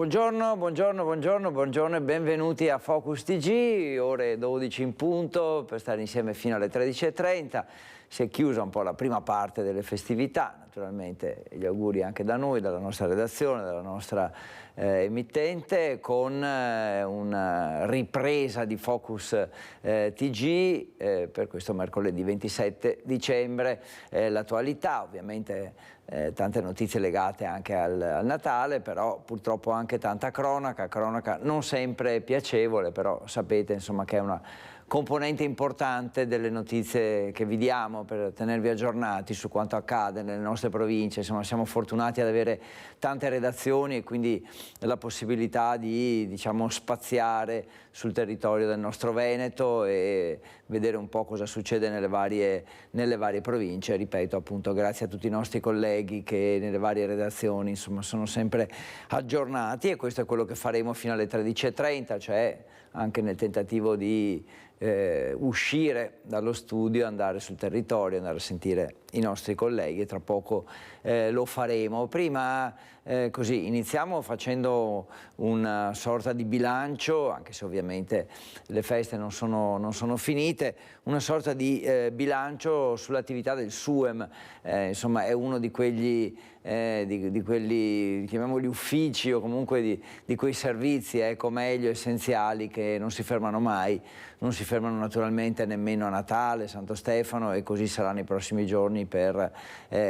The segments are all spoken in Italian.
Buongiorno e benvenuti a Focus TG, ore 12 in punto per stare insieme fino alle 13:30. Si è chiusa un po' la prima parte delle festività, naturalmente gli auguri anche da noi, dalla nostra redazione, dalla nostra emittente, con una ripresa di Focus TG per questo mercoledì 27 dicembre. L'attualità, ovviamente tante notizie legate anche al Natale, però purtroppo anche tanta cronaca non sempre piacevole, però sapete insomma che è una componente importante delle notizie che vi diamo per tenervi aggiornati su quanto accade nelle nostre province. Insomma, siamo fortunati ad avere tante redazioni e quindi la possibilità di, diciamo, spaziare sul territorio del nostro Veneto e vedere un po' cosa succede nelle varie province. Ripeto, appunto, grazie a tutti i nostri colleghi che nelle varie redazioni insomma sono sempre aggiornati, e questo è quello che faremo fino alle 13:30, cioè anche nel tentativo di uscire dallo studio, andare sul territorio, andare a sentire i nostri colleghi, e tra poco lo faremo. Prima così iniziamo facendo una sorta di bilancio, anche se ovviamente le feste non sono finite, una sorta di bilancio sull'attività del SUEM. Insomma, è uno di quelli di quelli, chiamiamoli uffici, o comunque di quei servizi, ecco, meglio, essenziali, che non si fermano mai, non si fermano naturalmente nemmeno a Natale, Santo Stefano, e così sarà nei prossimi giorni per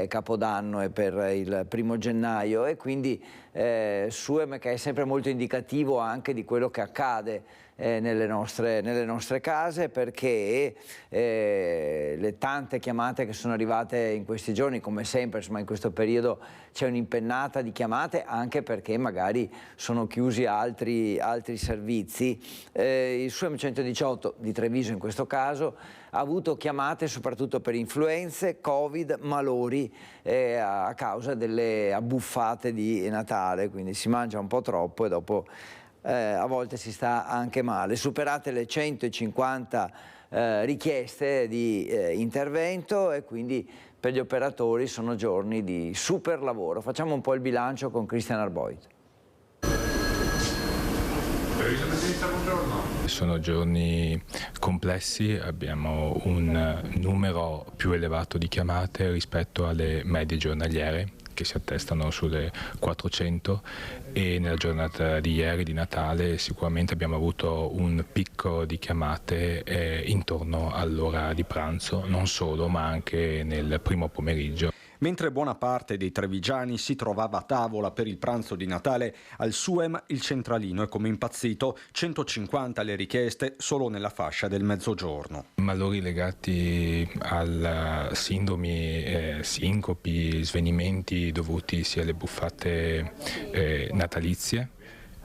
Capodanno e per il 1° gennaio, e quindi SUEM, che è sempre molto indicativo anche di quello che accade nelle nostre case, perché le tante chiamate che sono arrivate in questi giorni, come sempre, insomma, in questo periodo c'è un'impennata di chiamate, anche perché magari sono chiusi altri servizi. Il SUEM 118 di Treviso, in questo caso, ha avuto chiamate soprattutto per influenze, Covid, malori a causa delle abbuffate di Natale, quindi si mangia un po' troppo e dopo a volte si sta anche male. Superate le 150 richieste di intervento, e quindi per gli operatori sono giorni di super lavoro. Facciamo un po' il bilancio con Cristian Arboit. Sono giorni complessi, abbiamo un numero più elevato di chiamate rispetto alle medie giornaliere, che si attestano sulle 400, e nella giornata di ieri, di Natale, sicuramente abbiamo avuto un picco di chiamate intorno all'ora di pranzo, non solo, ma anche nel primo pomeriggio. Mentre buona parte dei trevigiani si trovava a tavola per il pranzo di Natale, al SUEM il centralino è come impazzito, 150 le richieste solo nella fascia del mezzogiorno. Malori legati a sindromi, sincopi, svenimenti dovuti sia alle buffate natalizie,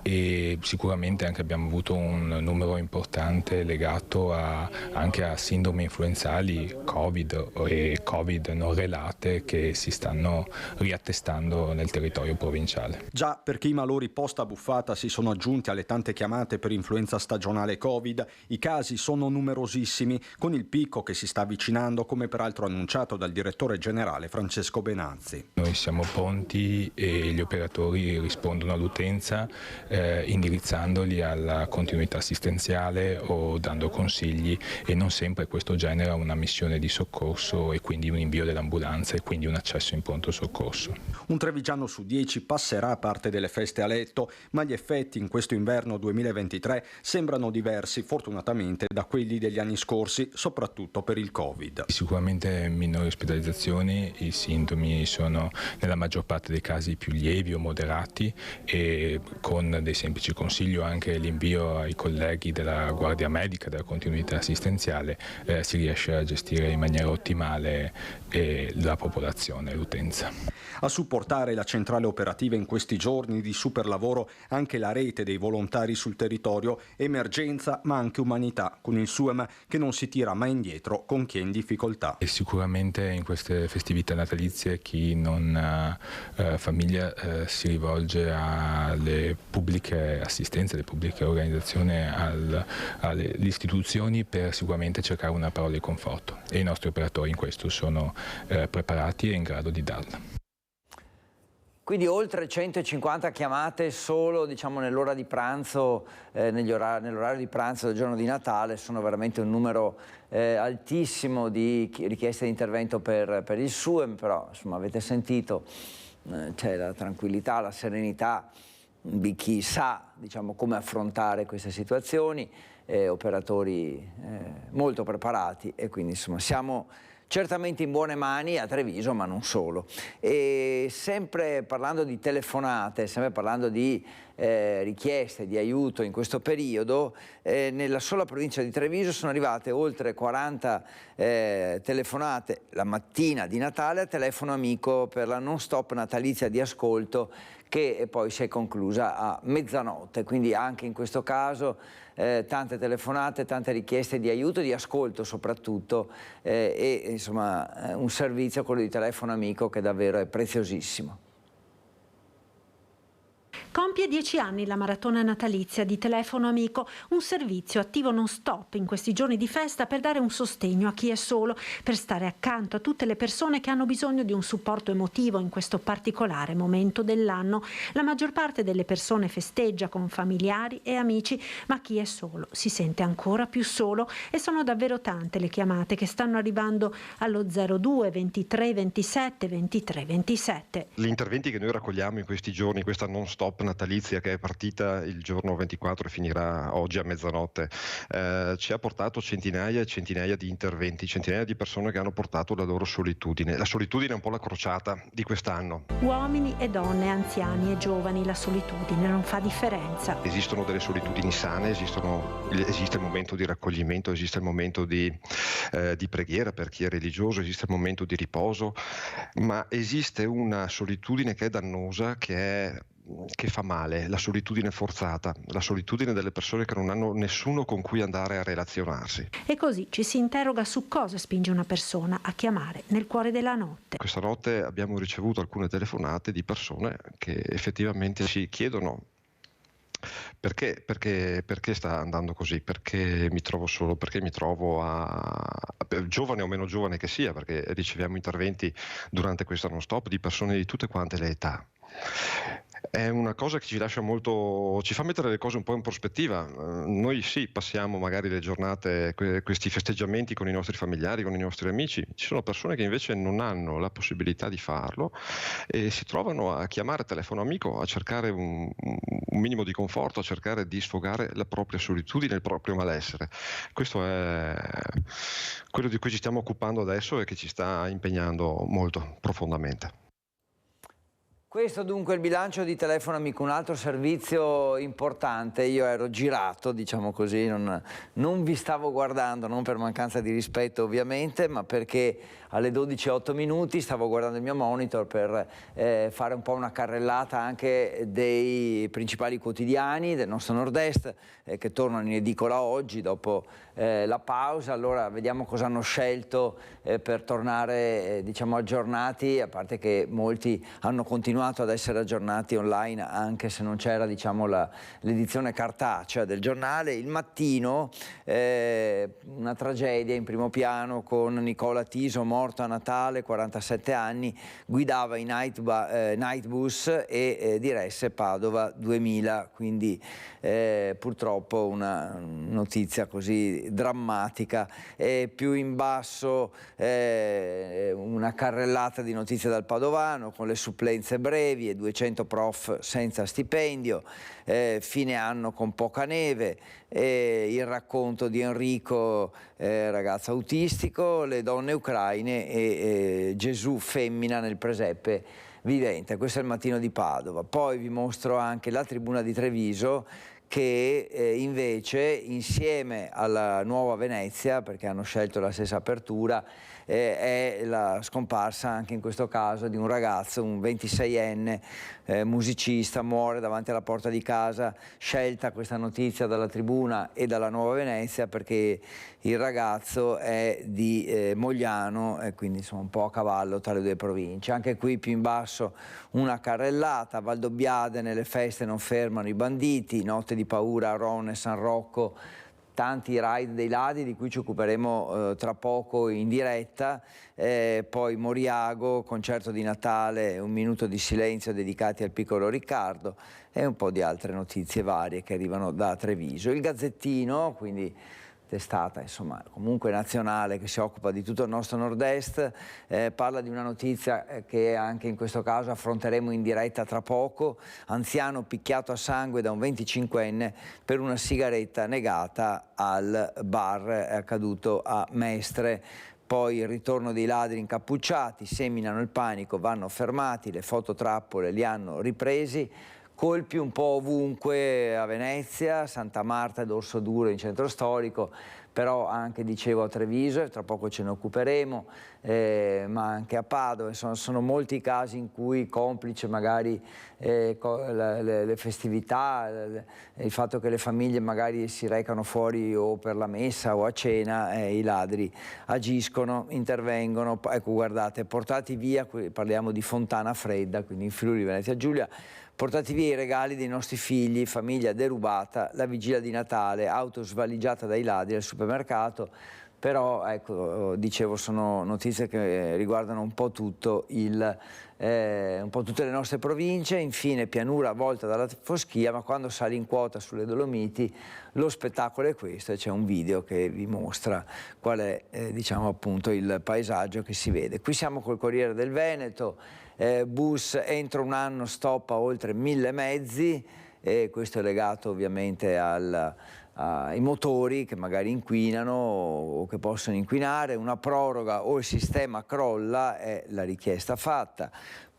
e sicuramente anche abbiamo avuto un numero importante legato anche a sindromi influenzali, Covid e Covid non relate, che si stanno riattestando nel territorio provinciale. Già, perché i malori post buffata si sono aggiunti alle tante chiamate per influenza stagionale Covid, i casi sono numerosissimi, con il picco che si sta avvicinando, come peraltro annunciato dal direttore generale Francesco Benazzi. Noi siamo pronti e gli operatori rispondono all'utenza, indirizzandoli alla continuità assistenziale o dando consigli, e non sempre questo genera una missione di soccorso e quindi un invio dell'ambulanza e quindi un accesso in pronto soccorso. Un trevigiano su 10 passerà parte delle feste a letto, ma gli effetti in questo inverno 2023 sembrano diversi, fortunatamente, da quelli degli anni scorsi, soprattutto per il Covid. Sicuramente minori ospedalizzazioni, i sintomi sono nella maggior parte dei casi più lievi o moderati, e con dei semplici consigli, anche l'invio ai colleghi della guardia medica, della continuità assistenziale, si riesce a gestire in maniera ottimale la popolazione, l'utenza. A supportare la centrale operativa in questi giorni di super lavoro anche la rete dei volontari sul territorio, emergenza ma anche umanità, con il SUEM che non si tira mai indietro con chi è in difficoltà. E sicuramente in queste festività natalizie chi non ha famiglia si rivolge alle pubbliche assistenze, alle pubbliche organizzazioni, alle istituzioni, per sicuramente cercare una parola di conforto, e i nostri operatori in questo sono preparati e in grado di darla. Quindi oltre 150 chiamate solo, diciamo, nell'ora di pranzo, nell'orario di pranzo del giorno di Natale. Sono veramente un numero altissimo di richieste di intervento per il SUEM, però insomma avete sentito, c'è la tranquillità, la serenità di chi sa, diciamo, come affrontare queste situazioni, operatori molto preparati, e quindi insomma siamo certamente in buone mani a Treviso, ma non solo. E sempre parlando di telefonate, sempre parlando di richieste di aiuto in questo periodo, nella sola provincia di Treviso sono arrivate oltre 40 telefonate la mattina di Natale a telefono amico per la non stop natalizia di ascolto, che poi si è conclusa a mezzanotte. Quindi anche in questo caso tante telefonate, tante richieste di aiuto, di ascolto soprattutto, e insomma un servizio, quello di telefono amico, che davvero è preziosissimo. Compie 10 anni la maratona natalizia di Telefono Amico, un servizio attivo non stop in questi giorni di festa per dare un sostegno a chi è solo, per stare accanto a tutte le persone che hanno bisogno di un supporto emotivo in questo particolare momento dell'anno. La maggior parte delle persone festeggia con familiari e amici, ma chi è solo si sente ancora più solo, e sono davvero tante le chiamate che stanno arrivando allo 02 23 27 23 27. Gli interventi che noi raccogliamo in questi giorni, questa non stop natalizia che è partita il giorno 24 e finirà oggi a mezzanotte, ci ha portato centinaia e centinaia di interventi, centinaia di persone che hanno portato la loro solitudine. La solitudine è un po' la crociata di quest'anno. Uomini e donne, anziani e giovani, la solitudine non fa differenza. Esistono delle solitudini sane, esiste il momento di raccoglimento, esiste il momento di preghiera per chi è religioso, esiste il momento di riposo, ma esiste una solitudine che è dannosa, che fa male, la solitudine forzata, la solitudine delle persone che non hanno nessuno con cui andare a relazionarsi. E così ci si interroga su cosa spinge una persona a chiamare nel cuore della notte. Questa notte abbiamo ricevuto alcune telefonate di persone che effettivamente si chiedono perché sta andando così, perché mi trovo solo, perché mi trovo giovane o meno giovane che sia, perché riceviamo interventi durante questa non stop di persone di tutte quante le età. È una cosa che ci lascia molto, ci fa mettere le cose un po' in prospettiva. Noi sì, passiamo magari le giornate, questi festeggiamenti con i nostri familiari, con i nostri amici. Ci sono persone che invece non hanno la possibilità di farlo e si trovano a chiamare telefono amico, a cercare un minimo di conforto, a cercare di sfogare la propria solitudine, il proprio malessere. Questo è quello di cui ci stiamo occupando adesso e che ci sta impegnando molto profondamente. Questo dunque è il bilancio di Telefono Amico, un altro servizio importante. Io ero girato, diciamo così, non vi stavo guardando, non per mancanza di rispetto ovviamente, ma perché alle 12:08 stavo guardando il mio monitor per fare un po' una carrellata anche dei principali quotidiani del nostro nord-est che tornano in edicola oggi dopo la pausa. Allora vediamo cosa hanno scelto per tornare diciamo aggiornati, a parte che molti hanno continuato ad essere aggiornati online anche se non c'era diciamo l'edizione cartacea del giornale. Il Mattino, una tragedia in primo piano con Nicola Tiso morto a Natale, 47 anni, guidava i Nightbus e diresse Padova 2000, quindi purtroppo una notizia così drammatica. Più in basso una carrellata di notizie dal Padovano con le supplenze brevi e 200 prof senza stipendio, fine anno con poca neve, il racconto di Enrico, ragazzo autistico, le donne ucraine e Gesù femmina nel presepe vivente. Questo è il Mattino di Padova. Poi vi mostro anche la Tribuna di Treviso, che invece insieme alla Nuova Venezia, perché hanno scelto la stessa apertura, è la scomparsa anche in questo caso di un ragazzo, un 26enne musicista, muore davanti alla porta di casa. Scelta questa notizia dalla Tribuna e dalla Nuova Venezia perché il ragazzo è di Mogliano e quindi insomma un po' a cavallo tra le due province. Anche qui più in basso una carrellata, a Valdobbiadene le feste non fermano i banditi, notte di paura a Ron e San Rocco, tanti raid dei ladri di cui ci occuperemo tra poco in diretta, poi Moriago, concerto di Natale, 1 minuto di silenzio dedicati al piccolo Riccardo e un po' di altre notizie varie che arrivano da Treviso. Il Gazzettino, quindi testata insomma comunque nazionale che si occupa di tutto il nostro nord-est, parla di una notizia che anche in questo caso affronteremo in diretta tra poco: anziano picchiato a sangue da un 25enne per una sigaretta negata al bar, è accaduto a Mestre. Poi il ritorno dei ladri incappucciati, seminano il panico, vanno fermati, le fototrappole li hanno ripresi. Colpi un po' ovunque a Venezia, Santa Marta ed Orsoduro in centro storico, però anche, dicevo, a Treviso, e tra poco ce ne occuperemo, ma anche a Padova. Sono molti i casi in cui, complice magari le festività, il fatto che le famiglie magari si recano fuori o per la messa o a cena, i ladri agiscono, intervengono. Ecco, guardate, portati via, parliamo di Fontana Fredda, quindi in Friuli Venezia Giulia, portati via i regali dei nostri figli, famiglia derubata, la vigilia di Natale, auto svaligiata dai ladri al supermercato. Però, ecco, dicevo, sono notizie che riguardano un po' tutto un po' tutte le nostre province. Infine, pianura avvolta dalla foschia, ma quando sali in quota sulle Dolomiti lo spettacolo è questo, e c'è un video che vi mostra qual è, diciamo, appunto il paesaggio che si vede. Qui siamo col Corriere del Veneto. Bus entro un anno stoppa oltre 1000 mezzi, e questo è legato ovviamente ai motori che magari inquinano o che possono inquinare. Una proroga o il sistema crolla è la richiesta fatta.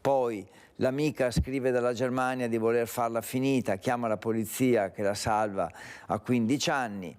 Poi l'amica scrive dalla Germania di voler farla finita, chiama la polizia che la salva a 15 anni.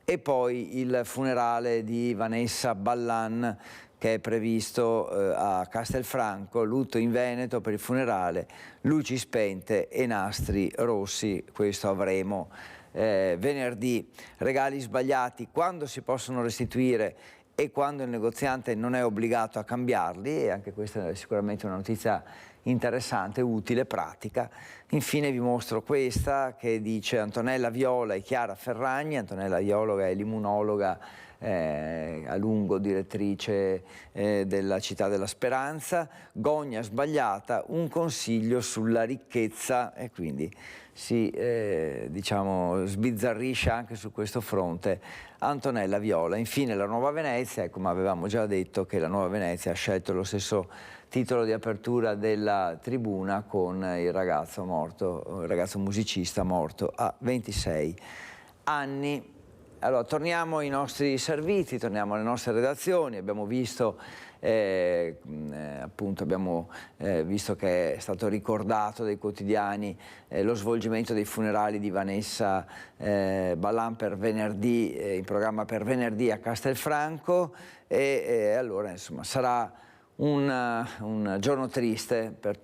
E poi il funerale di Vanessa Ballan, che è previsto a Castelfranco, lutto in Veneto per il funerale, luci spente e nastri rossi. Questo avremo venerdì. Regali sbagliati, quando si possono restituire e quando il negoziante non è obbligato a cambiarli, e anche questa è sicuramente una notizia interessante, utile, pratica. Infine vi mostro questa che dice Antonella Viola e Chiara Ferragni. Antonella Viola è l'immunologa a lungo direttrice della Città della Speranza. Gogna sbagliata, un consiglio sulla ricchezza, e quindi si diciamo sbizzarrisce anche su questo fronte Antonella Viola. Infine la Nuova Venezia, ecco, ma avevamo già detto che la Nuova Venezia ha scelto lo stesso titolo di apertura della tribuna con il ragazzo morto, il ragazzo musicista morto a 26 anni. Allora, torniamo ai nostri servizi, torniamo alle nostre redazioni. Abbiamo visto, appunto, visto che è stato ricordato dai quotidiani lo svolgimento dei funerali di Vanessa Ballan per venerdì, in programma per venerdì a Castelfranco, e allora insomma sarà un giorno triste per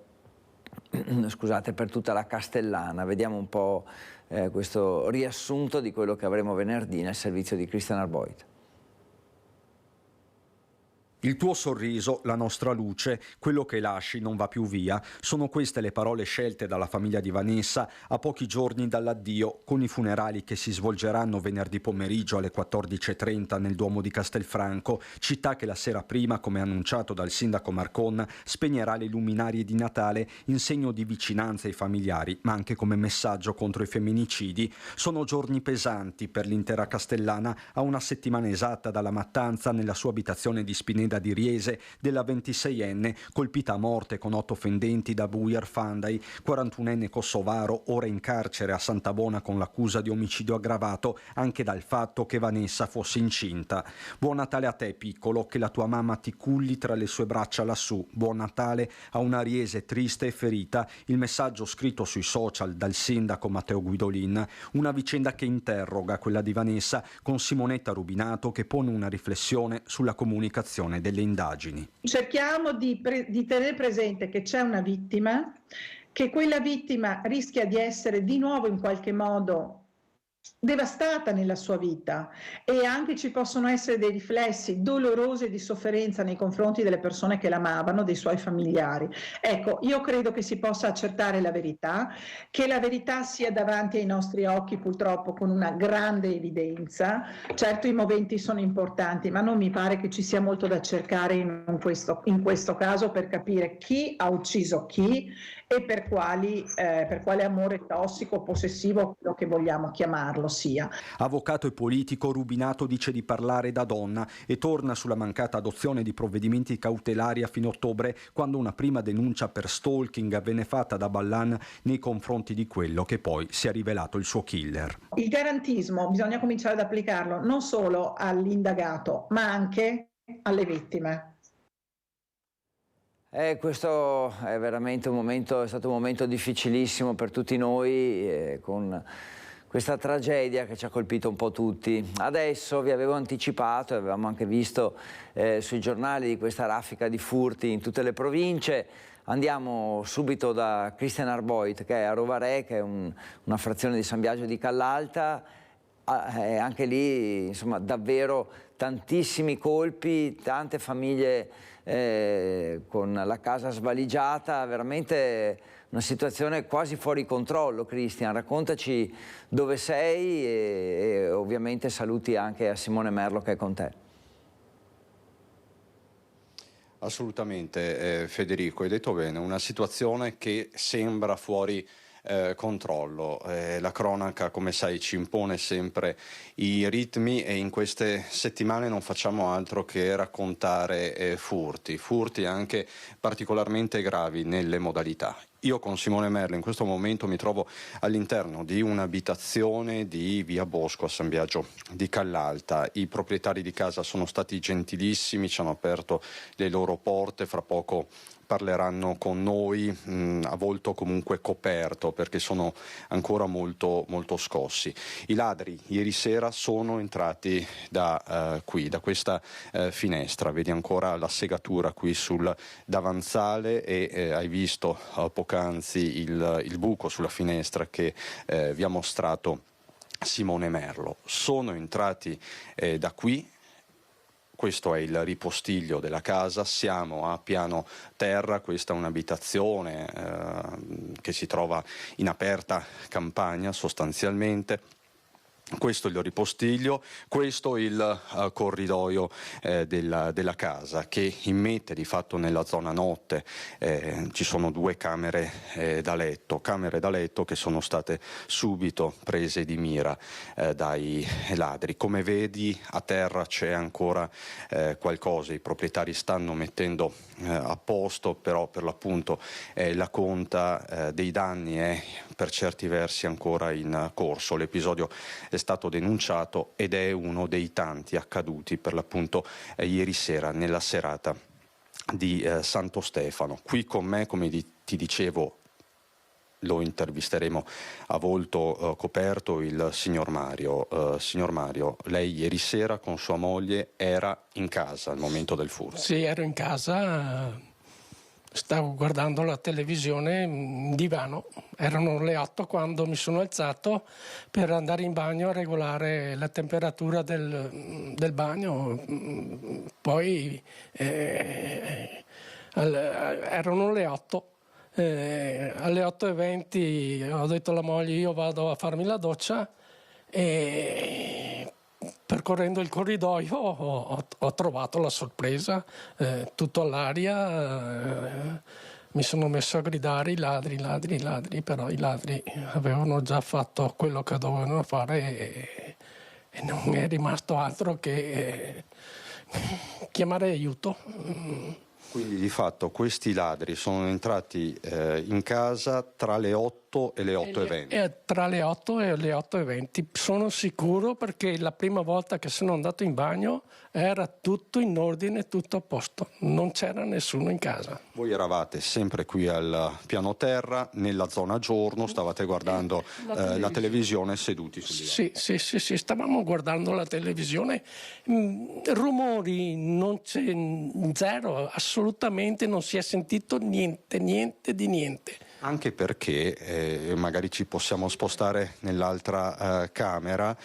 tutta la Castellana. Vediamo un po' questo riassunto di quello che avremo venerdì nel servizio di Christian Arboit. Il tuo sorriso, la nostra luce, quello che lasci non va più via. Sono queste le parole scelte dalla famiglia di Vanessa a pochi giorni dall'addio, con i funerali che si svolgeranno venerdì pomeriggio alle 14:30 nel Duomo di Castelfranco, città che la sera prima, come annunciato dal sindaco Marcon, spegnerà le luminarie di Natale in segno di vicinanza ai familiari, ma anche come messaggio contro i femminicidi. Sono giorni pesanti per l'intera Castellana, a una settimana esatta dalla mattanza nella sua abitazione di Spineda di Riese della 26enne colpita a morte con 8 fendenti da Bujar Fandai, 41enne kosovaro ora in carcere a Santabona con l'accusa di omicidio aggravato anche dal fatto che Vanessa fosse incinta. Buon Natale a te piccolo, che la tua mamma ti culli tra le sue braccia lassù. Buon Natale a una Riese triste e ferita. Il messaggio scritto sui social dal sindaco Matteo Guidolin, una vicenda che interroga quella di Vanessa, con Simonetta Rubinato che pone una riflessione sulla comunicazione delle indagini. Cerchiamo di tenere presente che c'è una vittima, che quella vittima rischia di essere di nuovo in qualche modo devastata nella sua vita, e anche ci possono essere dei riflessi dolorosi di sofferenza nei confronti delle persone che l'amavano, dei suoi familiari. Ecco, io credo che si possa accertare la verità, che la verità sia davanti ai nostri occhi, purtroppo con una grande evidenza. Certo, i moventi sono importanti, ma non mi pare che ci sia molto da cercare in questo caso per capire chi ha ucciso chi e per quale amore tossico, possessivo, quello che vogliamo chiamarlo sia. Avvocato e politico, Rubinato dice di parlare da donna e torna sulla mancata adozione di provvedimenti cautelari a fine ottobre, quando una prima denuncia per stalking venne fatta da Ballan nei confronti di quello che poi si è rivelato il suo killer. Il garantismo bisogna cominciare ad applicarlo non solo all'indagato, ma anche alle vittime. Questo è veramente è stato un momento difficilissimo per tutti noi, con questa tragedia che ci ha colpito un po' tutti. Adesso vi avevo anticipato e avevamo anche visto sui giornali di questa raffica di furti in tutte le province. Andiamo subito da Christian Arboit, che è a Rovare, che è una frazione di San Biagio di Callalta. Anche lì, insomma, davvero tantissimi colpi, tante famiglie con la casa svaligiata, veramente una situazione quasi fuori controllo. Christian, raccontaci dove sei e ovviamente saluti anche a Simone Merlo che è con te. Assolutamente, Federico, hai detto bene, una situazione che sembra fuori controllo. La cronaca, come sai, ci impone sempre i ritmi e in queste settimane non facciamo altro che raccontare furti anche particolarmente gravi nelle modalità. Io con Simone Merlo in questo momento mi trovo all'interno di un'abitazione di via Bosco a San Biagio di Callalta. I proprietari di casa sono stati gentilissimi, ci hanno aperto le loro porte, fra poco parleranno con noi, a volto comunque coperto perché sono ancora molto, molto scossi. I ladri ieri sera sono entrati da questa finestra, vedi ancora la segatura qui sul davanzale e hai visto poc'anzi il buco sulla finestra che vi ha mostrato Simone Merlo. Sono entrati da qui. Questo è il ripostiglio della casa, siamo a piano terra, questa è un'abitazione che si trova in aperta campagna sostanzialmente. Questo è il ripostiglio, questo è il corridoio della casa che immette di fatto nella zona notte. Ci sono due camere da letto che sono state subito prese di mira dai ladri. Come vedi a terra c'è ancora qualcosa, i proprietari stanno mettendo a posto, però per l'appunto la conta dei danni è per certi versi ancora in corso. L'episodio è stato denunciato ed è uno dei tanti accaduti per l'appunto ieri sera nella serata di Santo Stefano. Qui con me, come ti dicevo, lo intervisteremo a volto coperto, il signor Mario. Signor Mario, lei ieri sera con sua moglie era in casa al momento del furto? Sì, ero in casa. Stavo guardando la televisione in divano, erano le 8 quando mi sono alzato per andare in bagno a regolare la temperatura del bagno, poi erano le 8. Alle 8:20 ho detto alla moglie io vado a farmi la doccia e percorrendo il corridoio ho trovato la sorpresa, tutto all'aria, mi sono messo a gridare i ladri, però i ladri avevano già fatto quello che dovevano fare e non è rimasto altro che chiamare aiuto. Quindi di fatto questi ladri sono entrati in casa tra le 8 e le 8:20? Tra le 8 e le 8:20, sono sicuro perché la prima volta che sono andato in bagno era tutto in ordine, tutto a posto, non c'era nessuno in casa. Voi eravate sempre qui al piano terra, nella zona giorno, stavate guardando la televisione seduti sul divano? Sì, stavamo guardando la televisione, rumori non c'è, zero, assolutamente non si è sentito niente di niente. Anche perché, magari ci possiamo spostare nell'altra camera,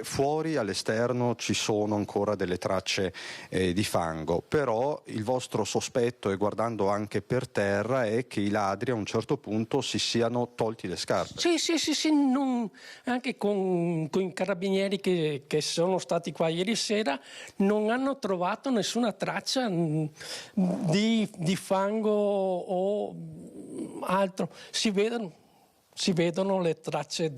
fuori all'esterno ci sono ancora delle tracce di fango, però il vostro sospetto, e guardando anche per terra, è che i ladri a un certo punto si siano tolti le scarpe. Sì, anche con i carabinieri che sono stati qua ieri sera non hanno trovato nessuna traccia di fango o altro. Si vedono le tracce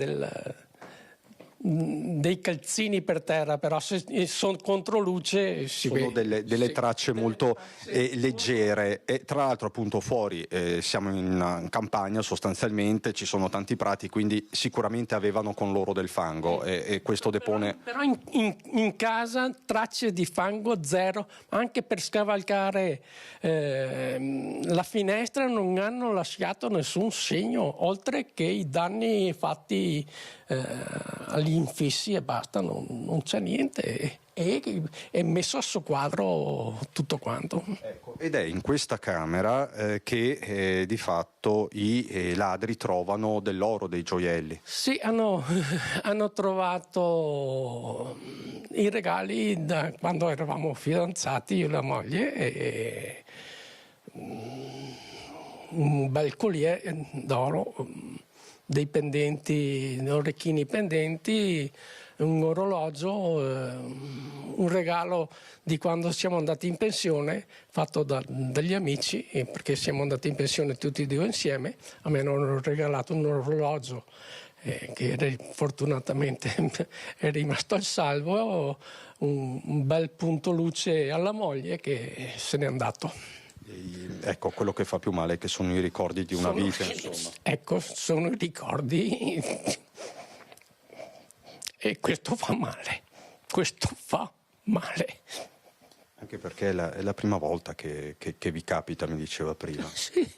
dei calzini per terra, però se sono contro luce sono delle tracce molto leggere, e tra l'altro appunto fuori siamo in campagna sostanzialmente, ci sono tanti prati, quindi sicuramente avevano con loro del fango e questo depone. Però in casa tracce di fango zero, anche per scavalcare la finestra non hanno lasciato nessun segno, oltre che i danni fatti agli infissi e basta, non c'è niente, è messo a soqquadro tutto quanto. Ecco, ed è in questa camera che di fatto i ladri trovano dell'oro, dei gioielli. Sì, hanno trovato i regali da quando eravamo fidanzati, io e la moglie, e un bel collier d'oro, dei pendenti, orecchini pendenti, un orologio, un regalo di quando siamo andati in pensione, fatto dagli amici, perché siamo andati in pensione tutti e due insieme. A me hanno regalato un orologio che fortunatamente è rimasto al salvo, un bel punto luce alla moglie che se n'è andato. Ecco, quello che fa più male è che sono i ricordi di una vita, insomma. Ecco, sono i ricordi e questo fa male. Anche perché è la prima volta che vi capita, mi diceva prima. Sì,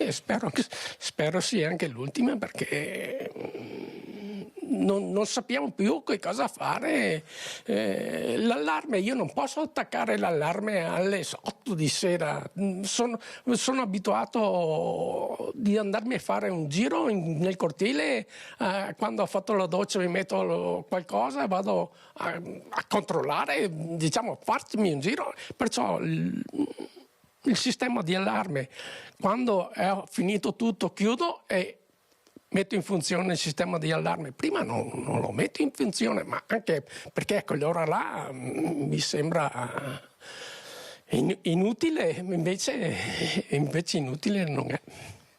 spero sia anche l'ultima, perché non sappiamo più che cosa fare. L'allarme, io non posso attaccare l'allarme alle 8 di sera. Sono abituato di andarmi a fare un giro nel cortile, quando ho fatto la doccia mi metto qualcosa e vado a controllare, diciamo, farmi un giro. Perciò il sistema di allarme, quando ho finito tutto, chiudo e metto in funzione il sistema di allarme. Prima non lo metto in funzione, ma anche perché quell'ora là mi sembra inutile, invece inutile non è.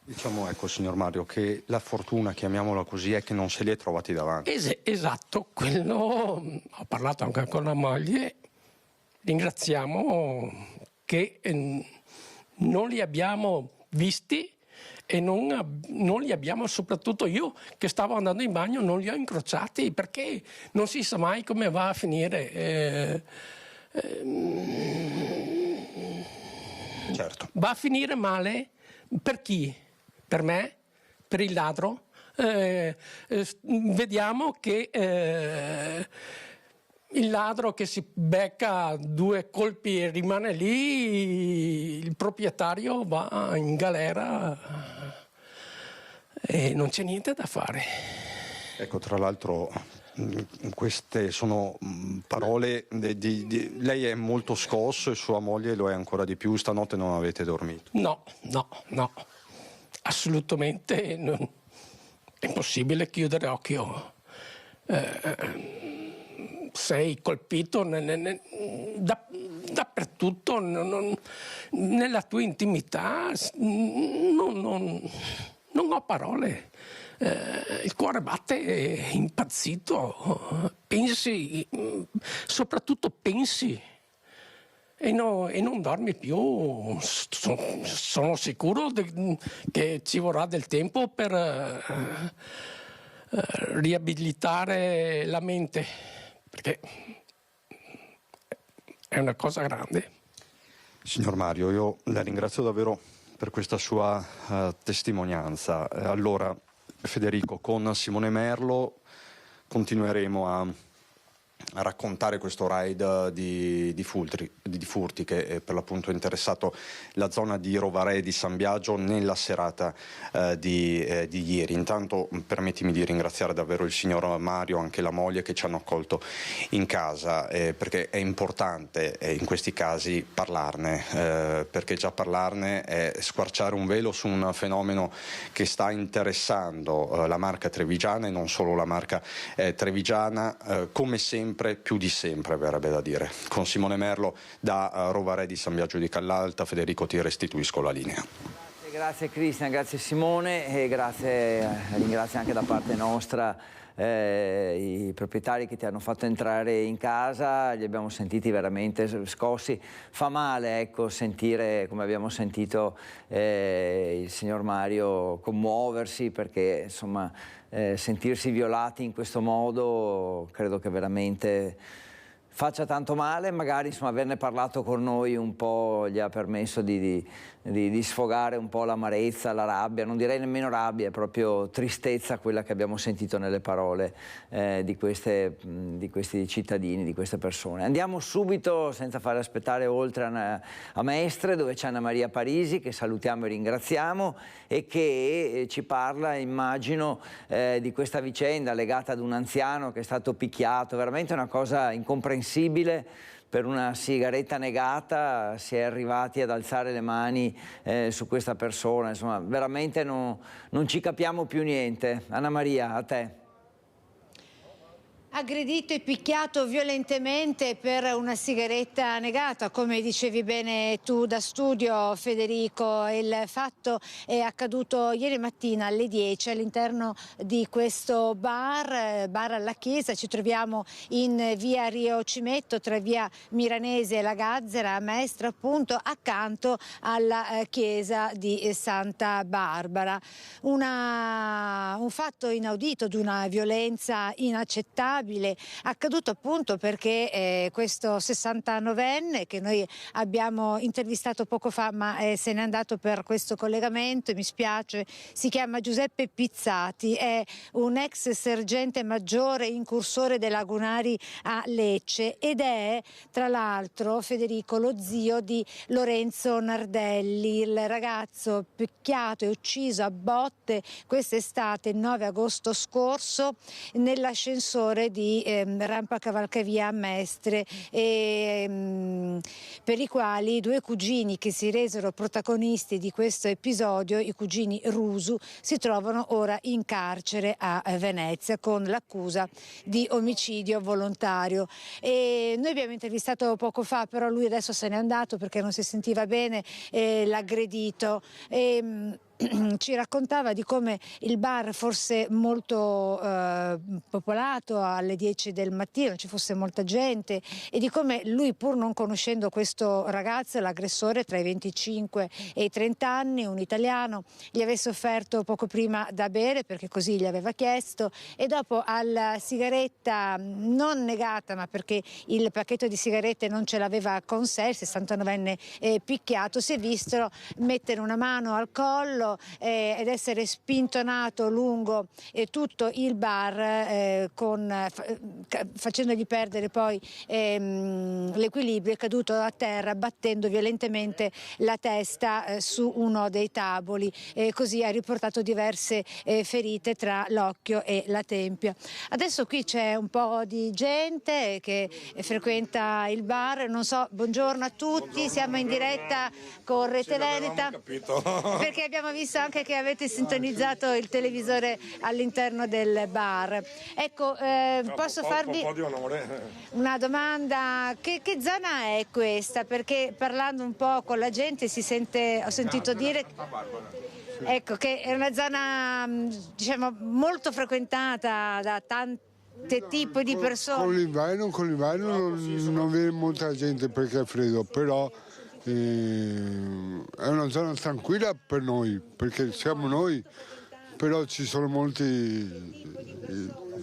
Diciamo, ecco, signor Mario, che la fortuna, chiamiamola così, è che non se li è trovati davanti. Esatto, quello ho parlato anche con la moglie, ringraziamo che non li abbiamo visti e non li abbiamo, soprattutto io che stavo andando in bagno, non li ho incrociati, perché non si sa mai come va a finire. Certo. Va a finire male per chi? Per me? Per il ladro? Vediamo che il ladro che si becca 2 colpi e rimane lì, il proprietario va in galera e non c'è niente da fare. Ecco, tra l'altro queste sono parole lei è molto scosso e sua moglie lo è ancora di più. Stanotte non avete dormito? No, assolutamente è impossibile chiudere occhio. Sei colpito dappertutto, nella tua intimità, non ho parole. Il cuore batte impazzito, pensi, soprattutto pensi, e non dormi più. Sono sicuro che ci vorrà del tempo per riabilitare la mente, perché è una cosa grande. Signor Mario, io la ringrazio davvero per questa sua testimonianza. Allora, Federico, con Simone Merlo continueremo raccontare questo raid di furti che per l'appunto è interessato la zona di Rovare e di San Biagio nella serata di ieri. Intanto permettimi di ringraziare davvero il signor Mario, anche la moglie, che ci hanno accolto in casa, perché è importante in questi casi parlarne, perché già parlarne è squarciare un velo su un fenomeno che sta interessando la Marca trevigiana, e non solo la Marca trevigiana, come sempre, più di sempre verrebbe da dire. Con Simone Merlo da Rovare di San Biagio di Callalta, Federico ti restituisco la linea. Grazie Cristian, grazie Simone e ringrazio anche da parte nostra i proprietari che ti hanno fatto entrare in casa, li abbiamo sentiti veramente scossi. Fa male, ecco, sentire, come abbiamo sentito, il signor Mario commuoversi, perché insomma sentirsi violati in questo modo credo che veramente faccia tanto male. Magari insomma averne parlato con noi un po' gli ha permesso di sfogare un po' l'amarezza, la rabbia, non direi nemmeno rabbia, è proprio tristezza quella che abbiamo sentito nelle parole di questi cittadini, di queste persone. Andiamo subito, senza fare aspettare oltre, a Mestre, dove c'è Anna Maria Parisi, che salutiamo e ringraziamo, e che ci parla, immagino, di questa vicenda legata ad un anziano che è stato picchiato. Veramente una cosa incomprensibile. Per una sigaretta negata si è arrivati ad alzare le mani su questa persona. Insomma, veramente non ci capiamo più niente. Anna Maria, a te. Aggredito e picchiato violentemente per una sigaretta negata, come dicevi bene tu da studio, Federico. Il fatto è accaduto ieri mattina alle 10 all'interno di questo bar alla Chiesa. Ci troviamo in via Rio Cimetto, tra via Miranese e la Gazzera, a Mestre, appunto, accanto alla chiesa di Santa Barbara. Un fatto inaudito, di una violenza inaccettabile, accaduto appunto perché questo 69enne che noi abbiamo intervistato poco fa, ma se n'è andato per questo collegamento, mi spiace, si chiama Giuseppe Pizzati, è un ex sergente maggiore incursore dei Lagunari a Lecce ed è tra l'altro, Federico, lo zio di Lorenzo Nardelli, il ragazzo picchiato e ucciso a botte quest'estate, il 9 agosto scorso, nell'ascensore di Rampa Cavalcavia a Mestre, per i quali i due cugini che si resero protagonisti di questo episodio, i cugini Rusu, si trovano ora in carcere a Venezia con l'accusa di omicidio volontario. E noi abbiamo intervistato poco fa, però lui adesso se n'è andato perché non si sentiva bene, l'aggredito. Ci raccontava di come il bar fosse molto popolato alle 10 del mattino, ci fosse molta gente, e di come lui, pur non conoscendo questo ragazzo, l'aggressore tra i 25 e i 30 anni, un italiano, gli avesse offerto poco prima da bere perché così gli aveva chiesto, e dopo alla sigaretta non negata, ma perché il pacchetto di sigarette non ce l'aveva con sé, il 69enne picchiato, si è visto mettere una mano al collo ed essere spintonato lungo tutto il bar, facendogli perdere poi l'equilibrio. È caduto a terra battendo violentemente la testa su uno dei tavoli, così ha riportato diverse ferite tra l'occhio e la tempia. Adesso qui c'è un po' di gente che frequenta il bar, non so, buongiorno a tutti. Buongiorno, siamo in diretta con Rete Veneta, perché abbiamo visto anche che avete sintonizzato il televisore all'interno del bar. Ecco, posso farvi una domanda? Che zona è questa? Perché parlando un po' con la gente si sente, ho sentito dire, ecco, che è una zona, diciamo, molto frequentata da tanti tipi di persone. Con l'inverno non viene molta gente perché è freddo, però è una zona tranquilla per noi, perché siamo noi, però ci sono molti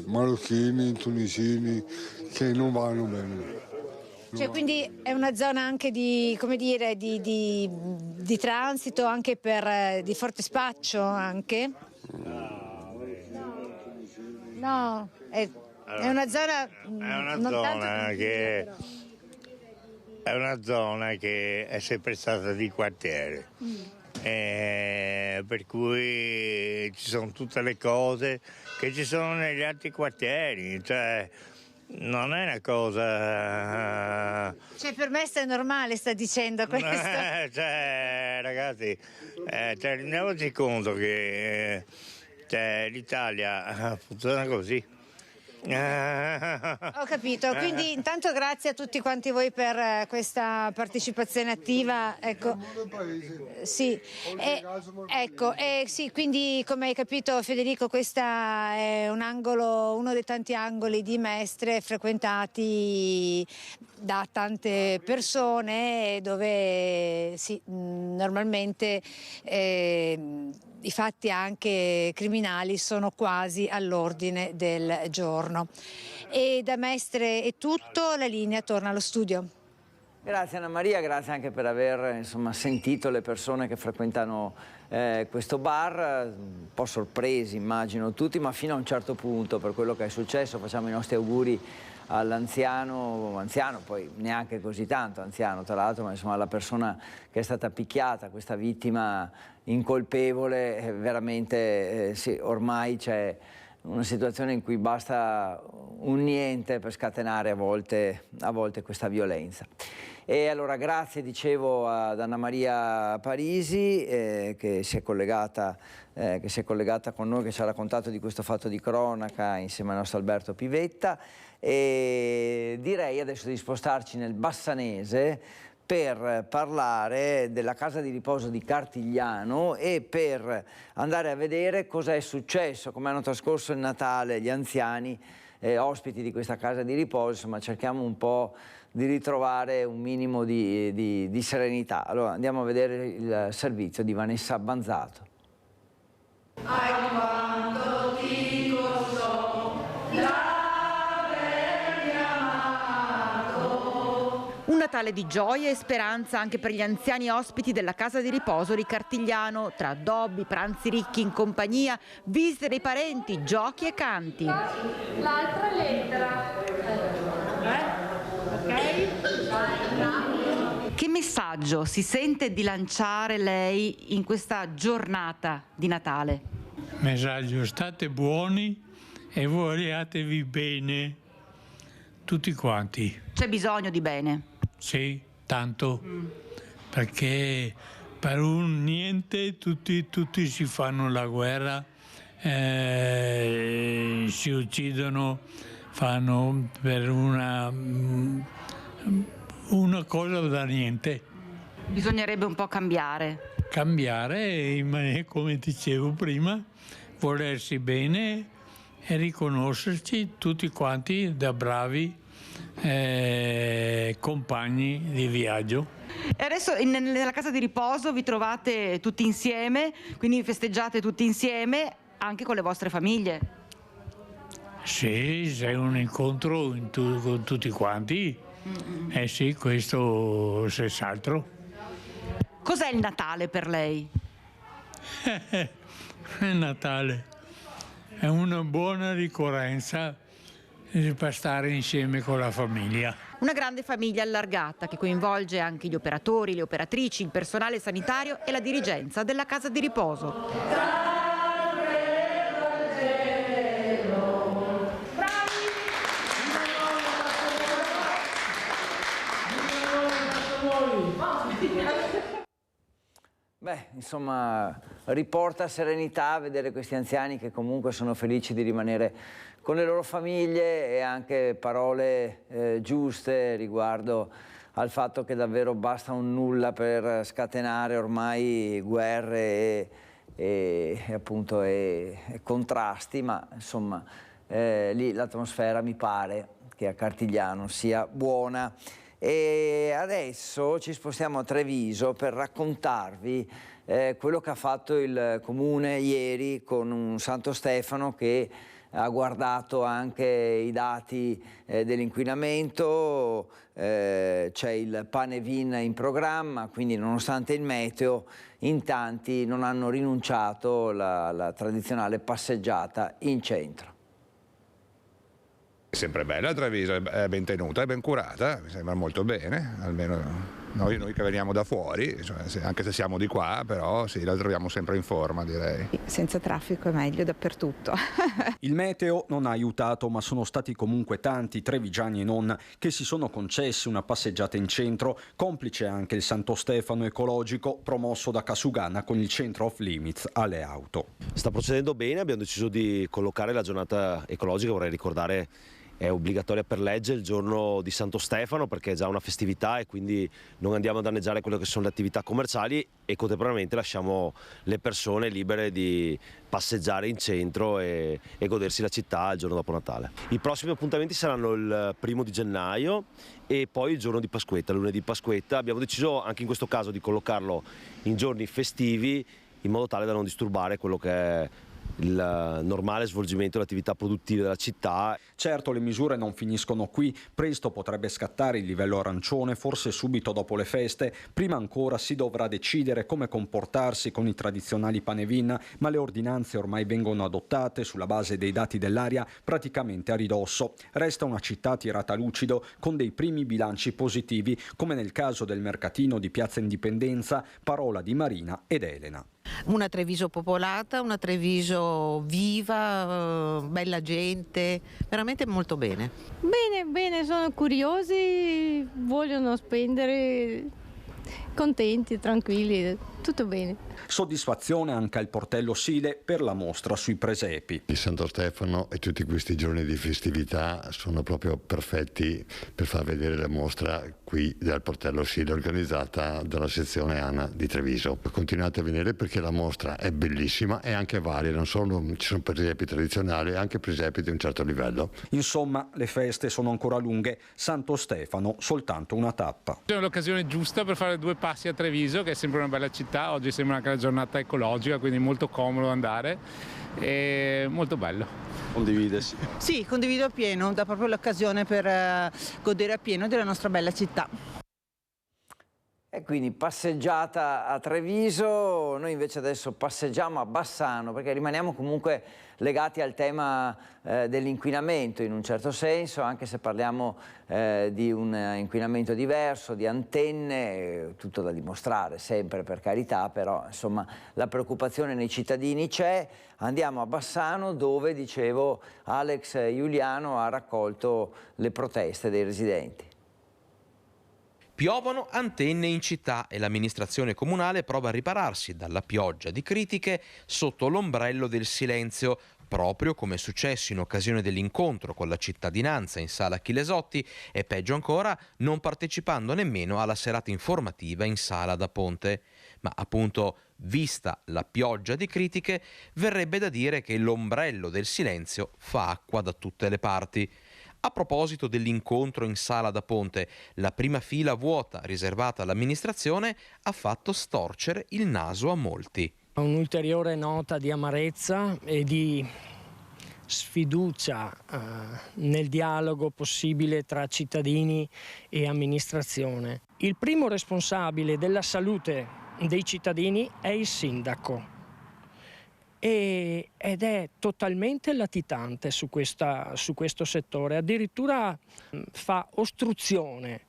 marocchini, tunisini che non vanno bene. Cioè, quindi è una zona anche di, come dire, di transito, anche di forte spaccio anche? No, È una zona, che è sempre stata di quartiere. Per cui ci sono tutte le cose che ci sono negli altri quartieri, cioè non è una cosa... Cioè per me è normale, sta dicendo questo. Cioè, ragazzi, rendiamoci conto che l'Italia funziona così. Ho capito, quindi intanto grazie a tutti quanti voi per questa partecipazione attiva. Ecco, sì, sì, quindi come hai capito Federico, questa è un angolo, uno dei tanti angoli di Mestre frequentati da tante persone, dove sì, normalmente i fatti anche criminali sono quasi all'ordine del giorno. E da Mestre è tutto, la linea torna allo studio. Grazie Anna Maria, grazie anche per aver sentito le persone che frequentano questo bar, un po' sorpresi immagino tutti, ma fino a un certo punto per quello che è successo. Facciamo i nostri auguri all'anziano, poi neanche così tanto anziano tra l'altro, ma insomma alla persona che è stata picchiata, questa vittima incolpevole. Veramente sì, ormai c'è una situazione in cui basta un niente per scatenare a volte questa violenza. E allora grazie, dicevo, ad Anna Maria Parisi che si è collegata con noi, che ci ha raccontato di questo fatto di cronaca insieme al nostro Alberto Pivetta. E direi adesso di spostarci nel Bassanese per parlare della casa di riposo di Cartigliano e per andare a vedere cosa è successo, come hanno trascorso il Natale gli anziani ospiti di questa casa di riposo. Insomma, cerchiamo un po' di ritrovare un minimo di serenità. Allora andiamo a vedere il servizio di Vanessa Banzato. Un Natale di gioia e speranza anche per gli anziani ospiti della casa di riposo di Cartigliano, tra addobbi, pranzi ricchi in compagnia, visite dei parenti, giochi e canti. L'altra lettera. Ok? Che messaggio si sente di lanciare lei in questa giornata di Natale? Messaggio: state buoni e vogliatevi bene tutti quanti. C'è bisogno di bene. Sì, tanto, perché per un niente tutti si fanno la guerra, si uccidono, fanno per una cosa da niente. Bisognerebbe un po' cambiare. Cambiare, come dicevo prima, volersi bene e riconoscerci tutti quanti da bravi compagni di viaggio. E adesso nella casa di riposo vi trovate tutti insieme, quindi festeggiate tutti insieme anche con le vostre famiglie? Sì, c'è un incontro con tutti quanti. Sì, questo senz'altro. Cos'è il Natale per lei? Il Natale è una buona ricorrenza per stare insieme con la famiglia. Una grande famiglia allargata che coinvolge anche gli operatori, le operatrici, il personale sanitario e la dirigenza della casa di riposo. Beh, insomma, riporta serenità vedere questi anziani che comunque sono felici di rimanere con le loro famiglie, e anche parole giuste riguardo al fatto che davvero basta un nulla per scatenare ormai guerre e contrasti, ma insomma lì l'atmosfera mi pare che a Cartigliano sia buona. E adesso ci spostiamo a Treviso per raccontarvi quello che ha fatto il Comune ieri con un Santo Stefano che ha guardato anche i dati dell'inquinamento. C'è il pane vin in programma, quindi nonostante il meteo in tanti non hanno rinunciato alla tradizionale passeggiata in centro. È sempre bella Treviso, è ben tenuta, è ben curata, mi sembra molto bene, almeno noi che veniamo da fuori, cioè, anche se siamo di qua, però sì, la troviamo sempre in forma, direi. Senza traffico è meglio dappertutto. Il meteo non ha aiutato, ma sono stati comunque tanti, trevigiani e non, che si sono concessi una passeggiata in centro, complice anche il Santo Stefano ecologico promosso da Casugana con il centro off limits alle auto. Sta procedendo bene, abbiamo deciso di collocare la giornata ecologica, vorrei ricordare è obbligatoria per legge il giorno di Santo Stefano perché è già una festività e quindi non andiamo a danneggiare quelle che sono le attività commerciali e contemporaneamente lasciamo le persone libere di passeggiare in centro e godersi la città il giorno dopo Natale. I prossimi appuntamenti saranno il 1° di gennaio e poi il giorno di Pasquetta, lunedì Pasquetta. Abbiamo deciso anche in questo caso di collocarlo in giorni festivi in modo tale da non disturbare quello che è il normale svolgimento delle attività produttive della città. Certo, le misure non finiscono qui, presto potrebbe scattare il livello arancione, forse subito dopo le feste, prima ancora si dovrà decidere come comportarsi con i tradizionali panevin, ma le ordinanze ormai vengono adottate sulla base dei dati dell'aria praticamente a ridosso. Resta una città tirata a lucido con dei primi bilanci positivi, come nel caso del mercatino di Piazza Indipendenza, parola di Marina ed Elena. Una Treviso popolata, una Treviso viva, bella gente, veramente molto bene. Bene, sono curiosi, vogliono spendere, contenti, tranquilli, tutto bene. Soddisfazione anche al portello Sile per la mostra sui presepi. Il Santo Stefano e tutti questi giorni di festività sono proprio perfetti per far vedere la mostra qui del portello Sile organizzata dalla sezione ANA di Treviso. Continuate a venire perché la mostra è bellissima e anche varia, non solo ci sono presepi tradizionali, anche presepi di un certo livello. Insomma, le feste sono ancora lunghe, Santo Stefano soltanto una tappa. È l'occasione giusta per fare 2 passi a Treviso, che è sempre una bella città, oggi sembra anche la giornata ecologica, quindi molto comodo andare e molto bello. Condividesi? Sì, condivido appieno, dà proprio l'occasione per godere appieno della nostra bella città. E quindi passeggiata a Treviso, noi invece adesso passeggiamo a Bassano perché rimaniamo comunque legati al tema dell'inquinamento in un certo senso, anche se parliamo di un inquinamento diverso, di antenne, tutto da dimostrare sempre per carità, però insomma la preoccupazione nei cittadini c'è. Andiamo a Bassano dove, dicevo, Alex Giuliano ha raccolto le proteste dei residenti. Piovono antenne in città e l'amministrazione comunale prova a ripararsi dalla pioggia di critiche sotto l'ombrello del silenzio, proprio come è successo in occasione dell'incontro con la cittadinanza in sala Chilesotti e peggio ancora non partecipando nemmeno alla serata informativa in sala da Ponte. Ma appunto, vista la pioggia di critiche, verrebbe da dire che l'ombrello del silenzio fa acqua da tutte le parti. A proposito dell'incontro in sala da Ponte, la prima fila vuota riservata all'amministrazione ha fatto storcere il naso a molti. Un'ulteriore nota di amarezza e di sfiducia nel dialogo possibile tra cittadini e amministrazione. Il primo responsabile della salute dei cittadini è il sindaco. Ed è totalmente latitante su questo settore, addirittura fa ostruzione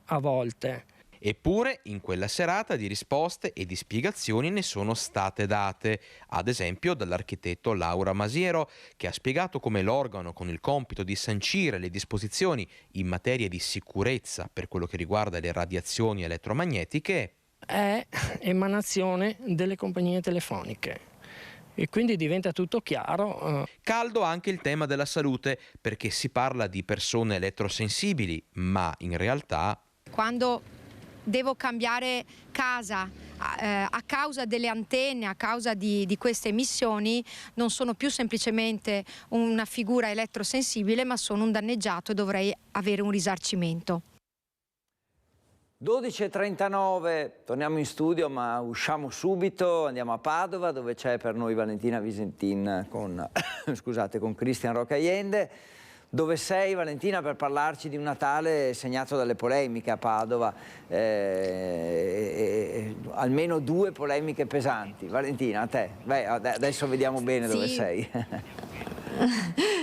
a volte. Eppure in quella serata di risposte e di spiegazioni ne sono state date, ad esempio dall'architetto Laura Masiero, che ha spiegato come l'organo con il compito di sancire le disposizioni in materia di sicurezza per quello che riguarda le radiazioni elettromagnetiche è emanazione delle compagnie telefoniche. E quindi diventa tutto chiaro. Caldo anche il tema della salute, perché si parla di persone elettrosensibili, ma in realtà quando devo cambiare casa a causa delle antenne, a causa di queste emissioni, non sono più semplicemente una figura elettrosensibile, ma sono un danneggiato e dovrei avere un risarcimento. 12:39, torniamo in studio ma usciamo subito, andiamo a Padova dove c'è per noi Valentina Visentin con, con Cristian Roccaiende. Dove sei, Valentina, per parlarci di un Natale segnato dalle polemiche a Padova, almeno 2 polemiche pesanti. Valentina, a te. Beh, adesso vediamo bene dove sei.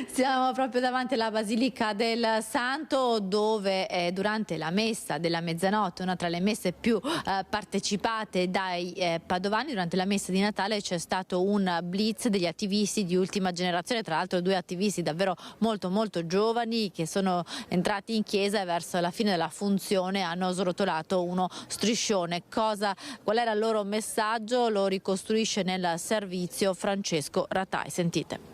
Siamo proprio davanti alla Basilica del Santo, dove durante la messa della mezzanotte, una tra le messe più partecipate dai padovani, durante la messa di Natale c'è stato un blitz degli attivisti di ultima generazione, tra l'altro 2 attivisti davvero molto giovani che sono entrati in chiesa e verso la fine della funzione hanno srotolato uno striscione. Qual era il loro messaggio? Lo ricostruisce nel servizio Francesco Ratai. Sentite.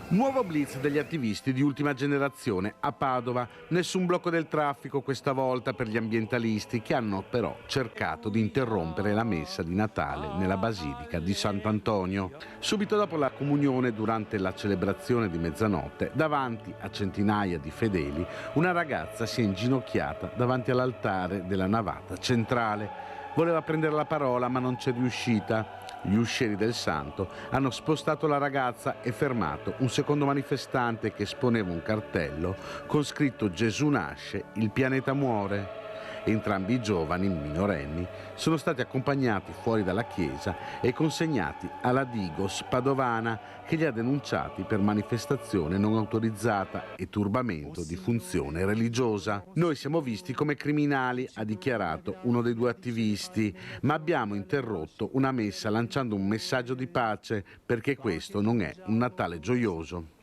Nuovo blitz degli attivisti di ultima generazione a Padova. Nessun blocco del traffico questa volta per gli ambientalisti, che hanno però cercato di interrompere la messa di Natale nella Basilica di Sant'Antonio. Subito dopo la comunione, durante la celebrazione di mezzanotte, davanti a centinaia di fedeli, una ragazza si è inginocchiata davanti all'altare della navata centrale. Voleva prendere la parola ma non c'è riuscita. Gli uscieri del santo hanno spostato la ragazza e fermato un secondo manifestante che esponeva un cartello con scritto "Gesù nasce, il pianeta muore". Entrambi i giovani minorenni sono stati accompagnati fuori dalla chiesa e consegnati alla Digos padovana, che li ha denunciati per manifestazione non autorizzata e turbamento di funzione religiosa. Noi siamo visti come criminali, ha dichiarato uno dei 2 attivisti, ma abbiamo interrotto una messa lanciando un messaggio di pace, perché questo non è un Natale gioioso.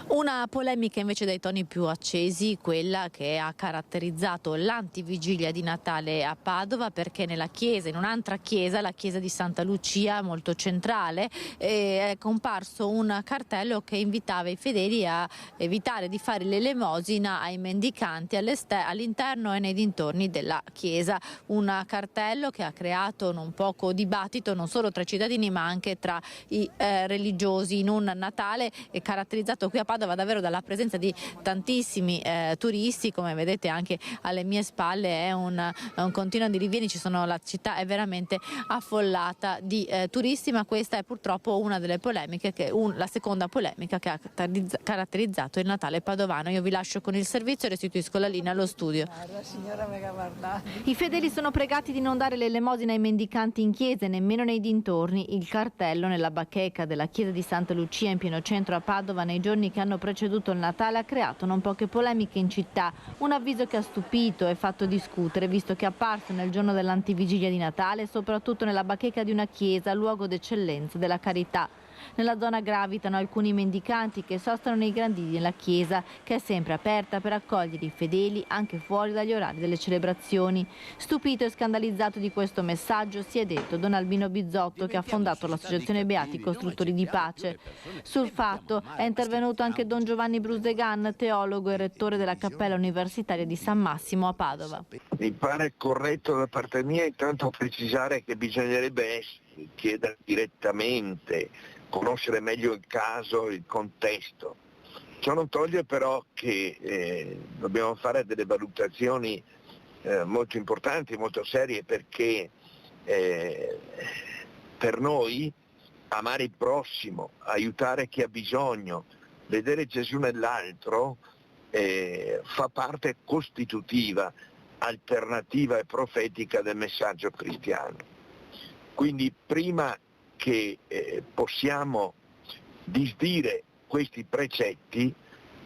Una polemica invece dai toni più accesi, quella che ha caratterizzato l'antivigilia di Natale a Padova, perché nella chiesa, in un'altra chiesa, la chiesa di Santa Lucia, molto centrale, è comparso un cartello che invitava i fedeli a evitare di fare l'elemosina ai mendicanti all'interno e nei dintorni della chiesa. Un cartello che ha creato non poco dibattito non solo tra i cittadini ma anche tra i religiosi, in un Natale caratterizzato qui a Padova davvero dalla presenza di tantissimi turisti. Come vedete anche alle mie spalle è un continuo di rivieni, la città è veramente affollata di turisti, ma questa è purtroppo una delle polemiche, la seconda polemica che ha caratterizzato il Natale padovano. Io vi lascio con il servizio e restituisco la linea allo studio. I fedeli sono pregati di non dare l'elemosina ai mendicanti in chiesa e nemmeno nei dintorni. Il cartello nella bacheca della chiesa di Santa Lucia in pieno centro a Padova nei giorni che hanno preceduto il Natale ha creato non poche polemiche in città, un avviso che ha stupito e fatto discutere, visto che è apparso nel giorno dell'antivigilia di Natale soprattutto nella bacheca di una chiesa, luogo d'eccellenza della carità. Nella zona gravitano alcuni mendicanti che sostano nei gradini della chiesa, che è sempre aperta per accogliere i fedeli anche fuori dagli orari delle celebrazioni. Stupito e scandalizzato di questo messaggio si è detto Don Albino Bizzotto, che ha fondato l'associazione Beati Costruttori di Pace. Sul fatto è intervenuto anche Don Giovanni Brusegan, teologo e rettore della Cappella Universitaria di San Massimo a Padova. Mi pare corretto da parte mia intanto precisare che bisognerebbe chiedere direttamente, conoscere meglio il caso, il contesto. Ciò non toglie però che dobbiamo fare delle valutazioni molto importanti, molto serie, perché per noi amare il prossimo, aiutare chi ha bisogno, vedere Gesù nell'altro fa parte costitutiva, alternativa e profetica del messaggio cristiano. Quindi prima che possiamo disdire questi precetti,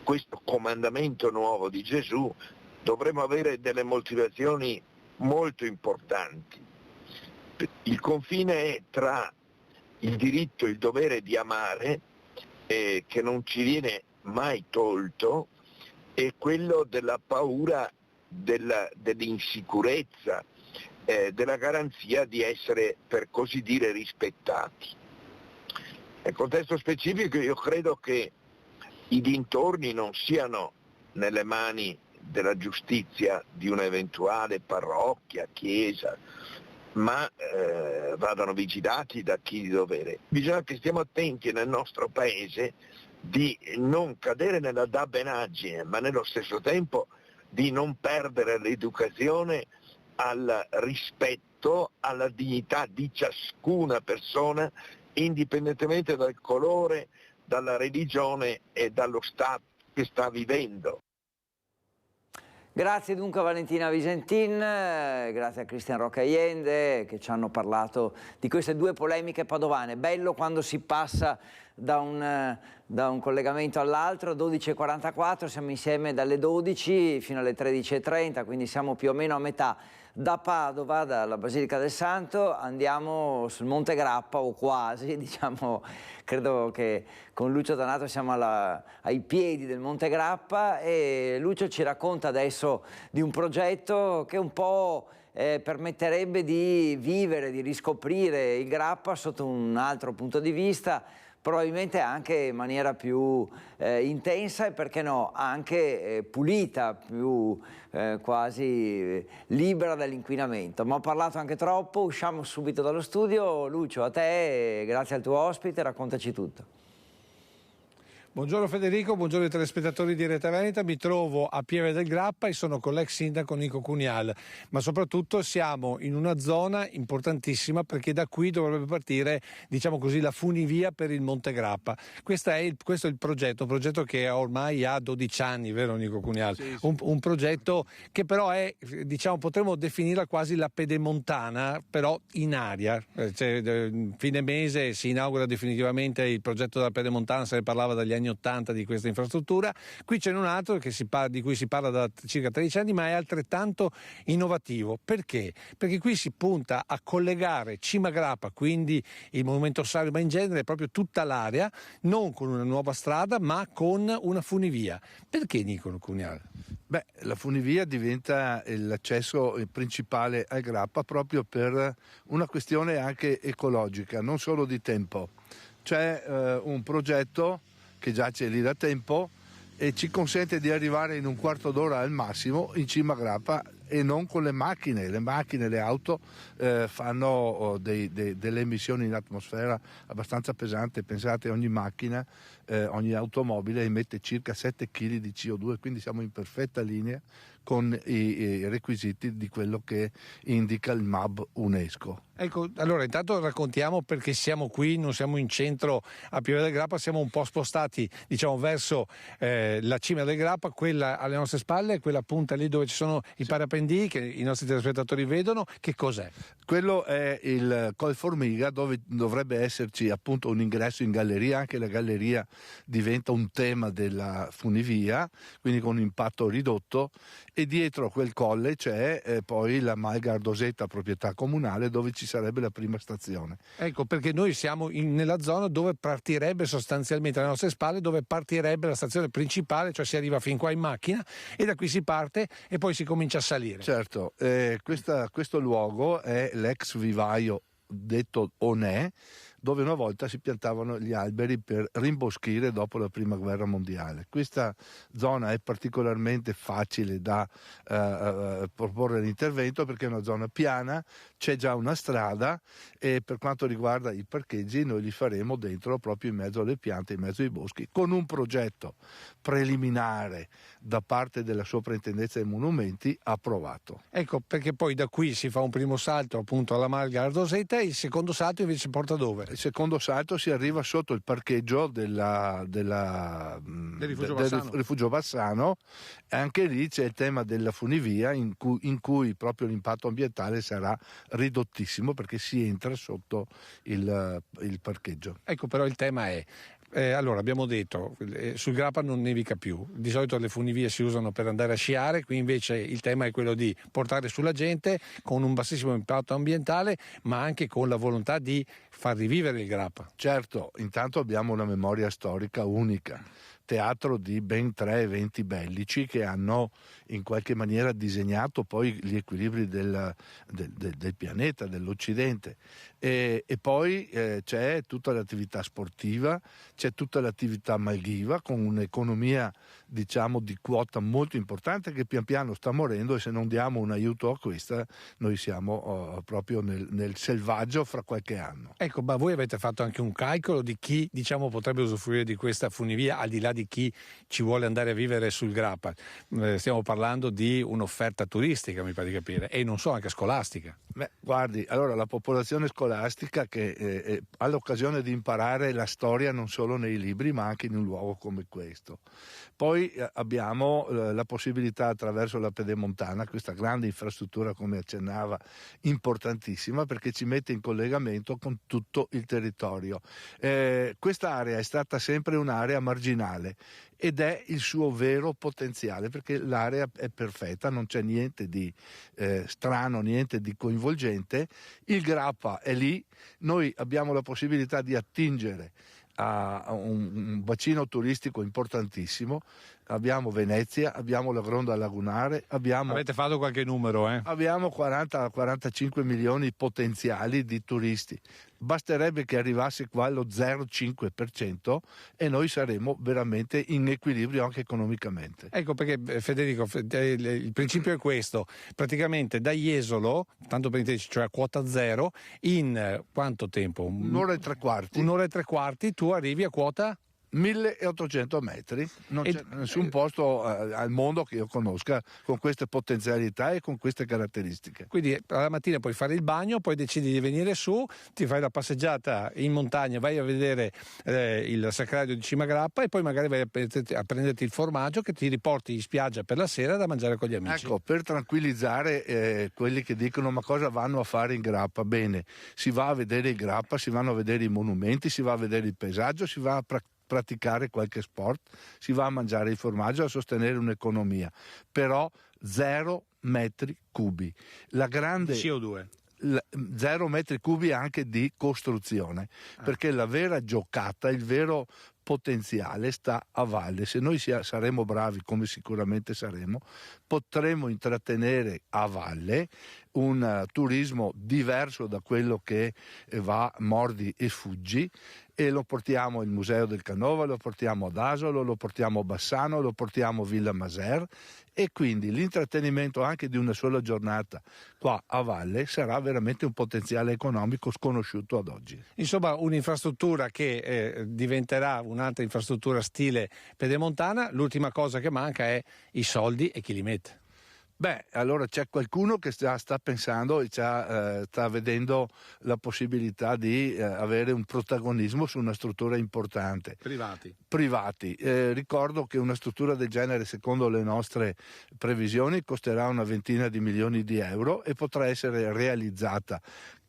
questo comandamento nuovo di Gesù, dovremo avere delle motivazioni molto importanti. Il confine è tra il diritto e il dovere di amare, che non ci viene mai tolto, e quello della paura, dell'insicurezza, della garanzia di essere, per così dire, rispettati. Nel contesto specifico io credo che i dintorni non siano nelle mani della giustizia di un'eventuale parrocchia, chiesa, ma vadano vigilati da chi di dovere. Bisogna che stiamo attenti nel nostro paese di non cadere nella dabbenaggine, ma nello stesso tempo di non perdere l'educazione al rispetto, alla dignità di ciascuna persona, indipendentemente dal colore, dalla religione e dallo stato che sta vivendo. Grazie dunque a Valentina Visentin, grazie a Cristian Roccaiende che ci hanno parlato di queste due polemiche padovane. Bello quando si passa da un collegamento all'altro. 12:44, siamo insieme dalle 12 fino alle 13:30, quindi siamo più o meno a metà. Da Padova, dalla Basilica del Santo, andiamo sul Monte Grappa, o quasi, diciamo, credo che con Lucio Donato siamo ai piedi del Monte Grappa, e Lucio ci racconta adesso di un progetto che un po' permetterebbe di vivere, di riscoprire il Grappa sotto un altro punto di vista, probabilmente anche in maniera più intensa e, perché no, anche pulita, più quasi libera dall'inquinamento. Ma ho parlato anche troppo, usciamo subito dallo studio. Lucio, a te, grazie al tuo ospite, raccontaci tutto. Buongiorno Federico, buongiorno ai telespettatori di Rete Veneta. Mi trovo a Pieve del Grappa e sono con l'ex sindaco Nico Cunial, ma soprattutto siamo in una zona importantissima, perché da qui dovrebbe partire, diciamo così, la funivia per il Monte Grappa. Questo è il progetto, un progetto che ormai ha 12 anni, vero Nico Cunial? Sì, sì. Un progetto che però è, diciamo, potremmo definirla quasi la pedemontana, però in aria. Fine mese si inaugura definitivamente il progetto della pedemontana, se ne parlava dagli anni 80 di questa infrastruttura. Qui c'è un altro di cui si parla da circa 13 anni, ma è altrettanto innovativo. Perché? Perché qui si punta a collegare Cima Grappa, quindi il Monumento Ossario, ma in genere proprio tutta l'area, non con una nuova strada ma con una funivia. Perché, Nicolo Cunial? Beh, la funivia diventa l'accesso principale al Grappa proprio per una questione anche ecologica, non solo di tempo. C'è un progetto che giace lì da tempo e ci consente di arrivare in un quarto d'ora al massimo in Cima a Grappa, e non con le macchine. Le auto fanno delle emissioni in atmosfera abbastanza pesanti. Pensate, ogni macchina, ogni automobile emette circa 7 kg di CO2, quindi siamo in perfetta linea con i requisiti di quello che indica il MAB UNESCO. Ecco, allora intanto raccontiamo perché siamo qui, non siamo in centro a Pieve del Grappa, siamo un po' spostati, diciamo, verso la cima del Grappa, quella alle nostre spalle, quella punta lì dove ci sono i parapendii che i nostri telespettatori vedono. Che cos'è? Quello è il Col Formiga, dove dovrebbe esserci appunto un ingresso in galleria. Anche la galleria diventa un tema della funivia, quindi con un impatto ridotto, e dietro quel colle c'è poi la Malgardosetta, proprietà comunale, dove ci sarebbe la prima stazione. Ecco, perché noi siamo nella zona dove partirebbe sostanzialmente, alle nostre spalle, dove partirebbe la stazione principale, cioè si arriva fin qua in macchina e da qui si parte e poi si comincia a salire. Certo, questo luogo è l'ex vivaio detto Onè, dove una volta si piantavano gli alberi per rimboschire dopo la prima guerra mondiale. Questa zona è particolarmente facile da proporre l'intervento, perché è una zona piana, c'è già una strada, e per quanto riguarda i parcheggi noi li faremo dentro, proprio in mezzo alle piante, in mezzo ai boschi, con un progetto preliminare da parte della Soprintendenza dei Monumenti approvato. Ecco, perché poi da qui si fa un primo salto appunto alla Malgardosetta, e il secondo salto invece porta dove? Il secondo salto si arriva sotto il parcheggio del Rifugio Bassano. Anche lì c'è il tema della funivia, in cui proprio l'impatto ambientale sarà ridottissimo, perché si entra sotto il parcheggio. Ecco, però il tema è allora, abbiamo detto, sul Grappa non nevica più, di solito le funivie si usano per andare a sciare, qui invece il tema è quello di portare sulla gente con un bassissimo impatto ambientale, ma anche con la volontà di far rivivere il Grappa. Certo, intanto abbiamo una memoria storica unica, teatro di ben 3 eventi bellici che hanno in qualche maniera disegnato poi gli equilibri del pianeta, dell'Occidente, e poi c'è tutta l'attività sportiva, c'è tutta l'attività malghiva, con un'economia, diciamo, di quota molto importante, che pian piano sta morendo, e se non diamo un aiuto a questa noi siamo proprio nel selvaggio fra qualche anno. Ecco, ma voi avete fatto anche un calcolo di chi, diciamo, potrebbe usufruire di questa funivia, al di là di chi ci vuole andare a vivere sul Grappa. Stiamo parlando di un'offerta turistica, mi pare di capire, e non so, anche scolastica. Beh, guardi, allora la popolazione scolastica che ha l'occasione di imparare la storia non solo nei libri ma anche in un luogo come questo. Poi abbiamo la possibilità attraverso la Pedemontana, questa grande infrastruttura come accennava, importantissima perché ci mette in collegamento con tutto il territorio. Questa area è stata sempre un'area marginale ed è il suo vero potenziale perché l'area è perfetta, non c'è niente di strano, niente di coinvolgente, il Grappa è lì, noi abbiamo la possibilità di attingere a un bacino turistico importantissimo, abbiamo Venezia, abbiamo la Gronda lagunare, avete fatto qualche numero? Abbiamo 40-45 milioni potenziali di turisti, basterebbe che arrivasse qua lo 0,5% e noi saremo veramente in equilibrio anche economicamente. Ecco perché Federico, il principio è questo, praticamente da Jesolo, tanto per intenderci, cioè a quota zero, in quanto tempo? Un'ora e tre quarti. Un'ora e tre quarti, tu arrivi a quota? 1800 metri, non c'è nessun posto al mondo che io conosca con queste potenzialità e con queste caratteristiche. Quindi alla mattina puoi fare il bagno, poi decidi di venire su, ti fai la passeggiata in montagna, vai a vedere il Sacrario di Cima Grappa e poi magari vai a prenderti il formaggio che ti riporti in spiaggia per la sera da mangiare con gli amici. Ecco, per tranquillizzare quelli che dicono ma cosa vanno a fare in Grappa? Bene, si va a vedere il Grappa, si vanno a vedere i monumenti, si va a vedere il paesaggio, si va a praticare qualche sport, si va a mangiare il formaggio, a sostenere un'economia, però 0 metri cubi. La grande CO2. 0 metri cubi anche di costruzione, perché la vera giocata, il vero potenziale sta a valle. Se noi saremo bravi, come sicuramente saremo, potremo intrattenere a valle un turismo diverso da quello che va mordi e fuggi, e lo portiamo al Museo del Canova, lo portiamo ad Asolo, lo portiamo a Bassano, lo portiamo a Villa Maser, e quindi l'intrattenimento anche di una sola giornata qua a valle sarà veramente un potenziale economico sconosciuto ad oggi. Insomma, un'infrastruttura che diventerà un'altra infrastruttura stile Pedemontana. L'ultima cosa che manca è i soldi e chi li mette. Beh, allora c'è qualcuno che sta pensando e sta vedendo la possibilità di avere un protagonismo su una struttura importante. Privati. Ricordo che una struttura del genere, secondo le nostre previsioni, costerà una ventina di milioni di euro e potrà essere realizzata,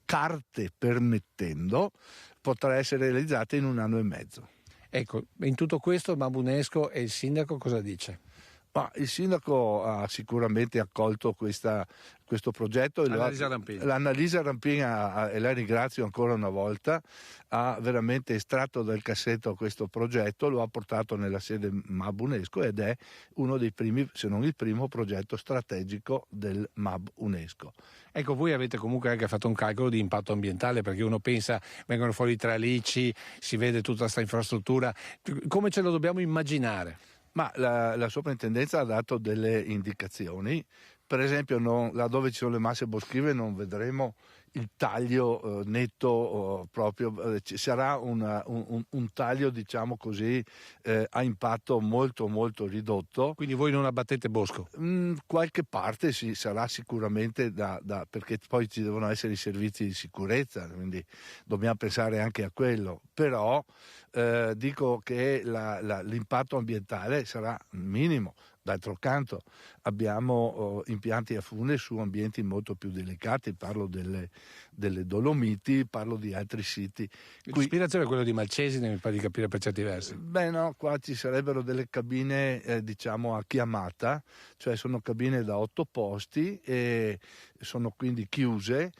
carte permettendo, potrà essere realizzata in 1 anno e mezzo. Ecco, in tutto questo il MAB UNESCO e il sindaco cosa dice? Ma il sindaco ha sicuramente accolto questo progetto. L'Annalisa Rampin, e la ringrazio ancora una volta, ha veramente estratto dal cassetto questo progetto, lo ha portato nella sede MAB UNESCO ed è uno dei primi, se non il primo, progetto strategico del MAB UNESCO. Ecco, voi avete comunque anche fatto un calcolo di impatto ambientale, perché uno pensa, vengono fuori i tralicci, si vede tutta questa infrastruttura, come ce lo dobbiamo immaginare? Ma la soprintendenza ha dato delle indicazioni, per esempio laddove ci sono le masse boschive non vedremo il taglio netto proprio, ci sarà un taglio, diciamo così, a impatto molto molto ridotto. Quindi voi non abbattete bosco? Qualche parte sì, sarà sicuramente perché poi ci devono essere i servizi di sicurezza, quindi dobbiamo pensare anche a quello, però dico che l'impatto ambientale sarà minimo. D'altro canto abbiamo impianti a fune su ambienti molto più delicati, parlo delle Dolomiti, parlo di altri siti. L'ispirazione è quello di Malcesine, mi pare di capire per certi versi. Beh no, qua ci sarebbero delle cabine diciamo a chiamata, cioè sono cabine da 8 posti e sono quindi chiuse,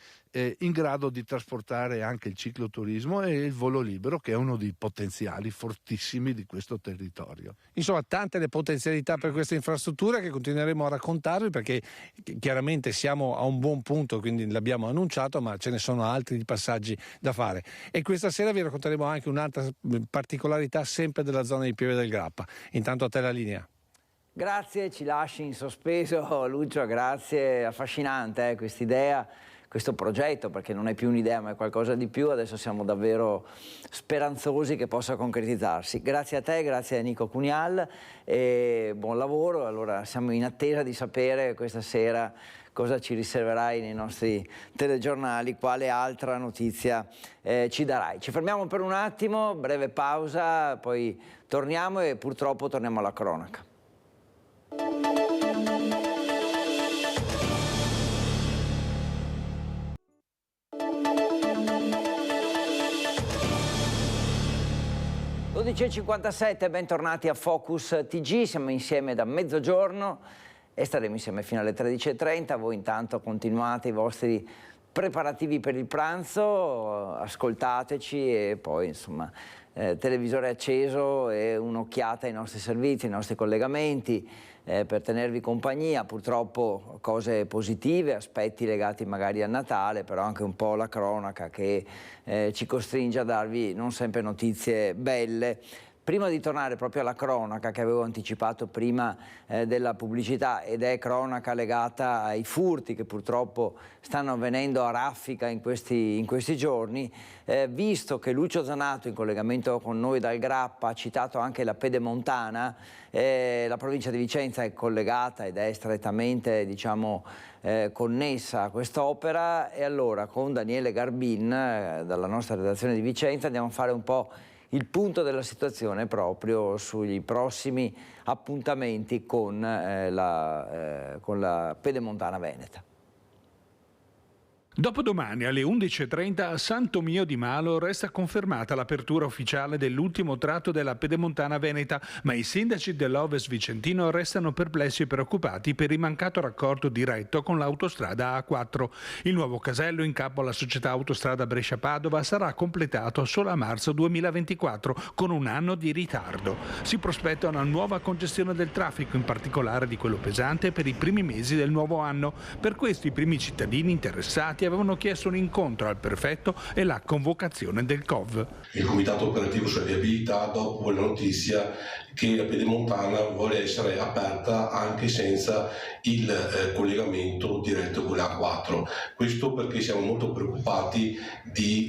in grado di trasportare anche il cicloturismo e il volo libero, che è uno dei potenziali fortissimi di questo territorio. Insomma, tante le potenzialità per questa infrastruttura che continueremo a raccontarvi, perché chiaramente siamo a un buon punto, quindi l'abbiamo annunciato, ma ce ne sono altri passaggi da fare. E questa sera vi racconteremo anche un'altra particolarità sempre della zona di Pieve del Grappa. Intanto a te la linea. Grazie, ci lasci in sospeso Lucio, grazie, affascinante quest'idea. questo progetto, perché non è più un'idea ma è qualcosa di più. Adesso siamo davvero speranzosi che possa concretizzarsi. Grazie a te, grazie a Nico Cunial e buon lavoro. Allora siamo in attesa di sapere questa sera cosa ci riserverai nei nostri telegiornali, quale altra notizia ci darai. Ci fermiamo per un attimo, breve pausa, poi torniamo e purtroppo torniamo alla cronaca. Alle 12:57, bentornati a Focus TG, siamo insieme da mezzogiorno e staremo insieme fino alle 13:30. Voi intanto continuate i vostri preparativi per il pranzo, ascoltateci e poi insomma televisore acceso e un'occhiata ai nostri servizi, ai nostri collegamenti per tenervi compagnia. Purtroppo cose positive, aspetti legati magari a Natale, però anche un po' la cronaca che ci costringe a darvi non sempre notizie belle. Prima di tornare proprio alla cronaca che avevo anticipato prima della pubblicità, ed è cronaca legata ai furti che purtroppo stanno avvenendo a raffica in questi giorni, visto che Lucio Zanato in collegamento con noi dal Grappa ha citato anche la Pedemontana, la provincia di Vicenza è collegata ed è strettamente connessa a quest'opera, e allora con Daniele Garbin dalla nostra redazione di Vicenza andiamo a fare un po' il punto della situazione proprio sugli prossimi appuntamenti con la Pedemontana Veneta. Dopodomani alle 11:30 a San Tomio di Malo resta confermata l'apertura ufficiale dell'ultimo tratto della Pedemontana Veneta, ma i sindaci dell'Ovest vicentino restano perplessi e preoccupati per il mancato raccordo diretto con l'autostrada A4. Il nuovo casello in capo alla società Autostrada Brescia-Padova sarà completato solo a marzo 2024, con un anno di ritardo. Si prospetta una nuova congestione del traffico, in particolare di quello pesante, per i primi mesi del nuovo anno. Per questo i primi cittadini interessati avevano chiesto un incontro al prefetto e la convocazione del COV. Il Comitato Operativo sulla Viabilità, dopo la notizia che la Pedemontana vuole essere aperta anche senza il collegamento diretto con la A4. Questo perché siamo molto preoccupati di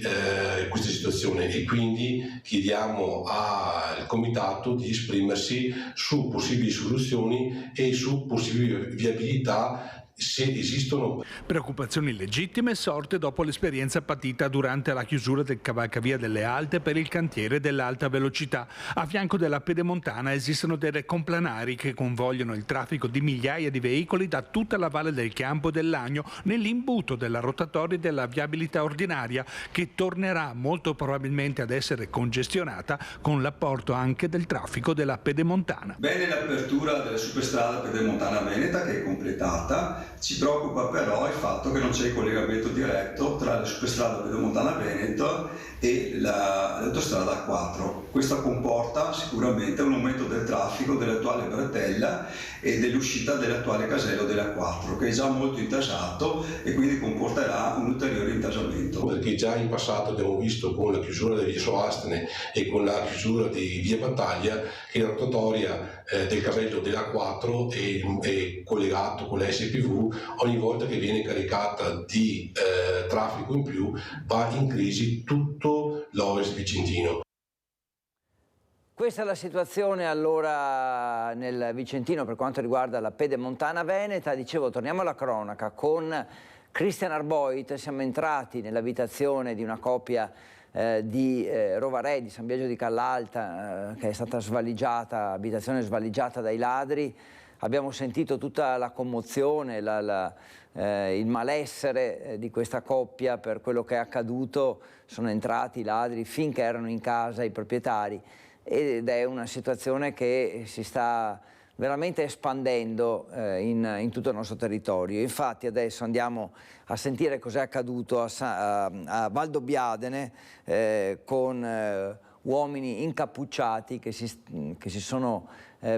questa situazione e quindi chiediamo al Comitato di esprimersi su possibili soluzioni e su possibili viabilità, se esistono. Preoccupazioni legittime sorte dopo l'esperienza patita durante la chiusura del cavalcavia delle Alte per il cantiere dell'alta velocità. A fianco della Pedemontana esistono delle complanari che convogliano il traffico di migliaia di veicoli da tutta la Valle del Chiampo e dell'Agno nell'imbuto della rotatoria della viabilità ordinaria, che tornerà molto probabilmente ad essere congestionata con l'apporto anche del traffico della Pedemontana. Bene l'apertura della superstrada Pedemontana Veneta, che è completata. Ci preoccupa però il fatto che non c'è il collegamento diretto tra la superstrada Pedemontana Veneto e l'autostrada A4. Questo comporta sicuramente un aumento del traffico dell'attuale bretella e dell'uscita dell'attuale casello della A4, che è già molto intasato e quindi comporterà un ulteriore intasamento. Perché già in passato abbiamo visto con la chiusura di via Soastene e con la chiusura di via Battaglia che la rotatoria del casello della A4 è collegato con la SPV. Ogni volta che viene caricata di traffico in più va in crisi tutto l'Ovest vicentino. Questa è la situazione allora nel Vicentino per quanto riguarda la Pedemontana Veneta. Dicevo, torniamo alla cronaca con Christian Arboit. Siamo entrati nell'abitazione di una coppia di Rovarè, di San Biagio di Callalta, che è stata svaligiata, abitazione svaligiata dai ladri. Abbiamo sentito tutta la commozione, il malessere di questa coppia per quello che è accaduto. Sono entrati i ladri finché erano in casa i proprietari ed è una situazione che si sta veramente espandendo in tutto il nostro territorio. Infatti adesso andiamo a sentire cos'è accaduto a Valdobbiadene con uomini incappucciati che si sono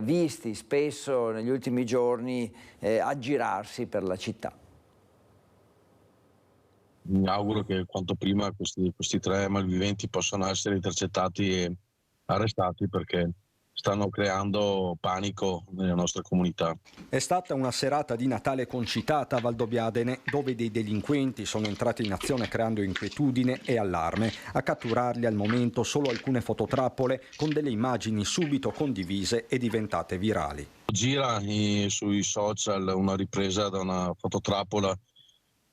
visti spesso negli ultimi giorni aggirarsi per la città. Mi auguro che quanto prima questi tre malviventi possano essere intercettati e arrestati, perché stanno creando panico nella nostra comunità. È stata una serata di Natale concitata a Valdobbiadene, dove dei delinquenti sono entrati in azione creando inquietudine e allarme. A catturarli al momento solo alcune fototrappole con delle immagini subito condivise e diventate virali. Gira sui social una ripresa da una fototrappola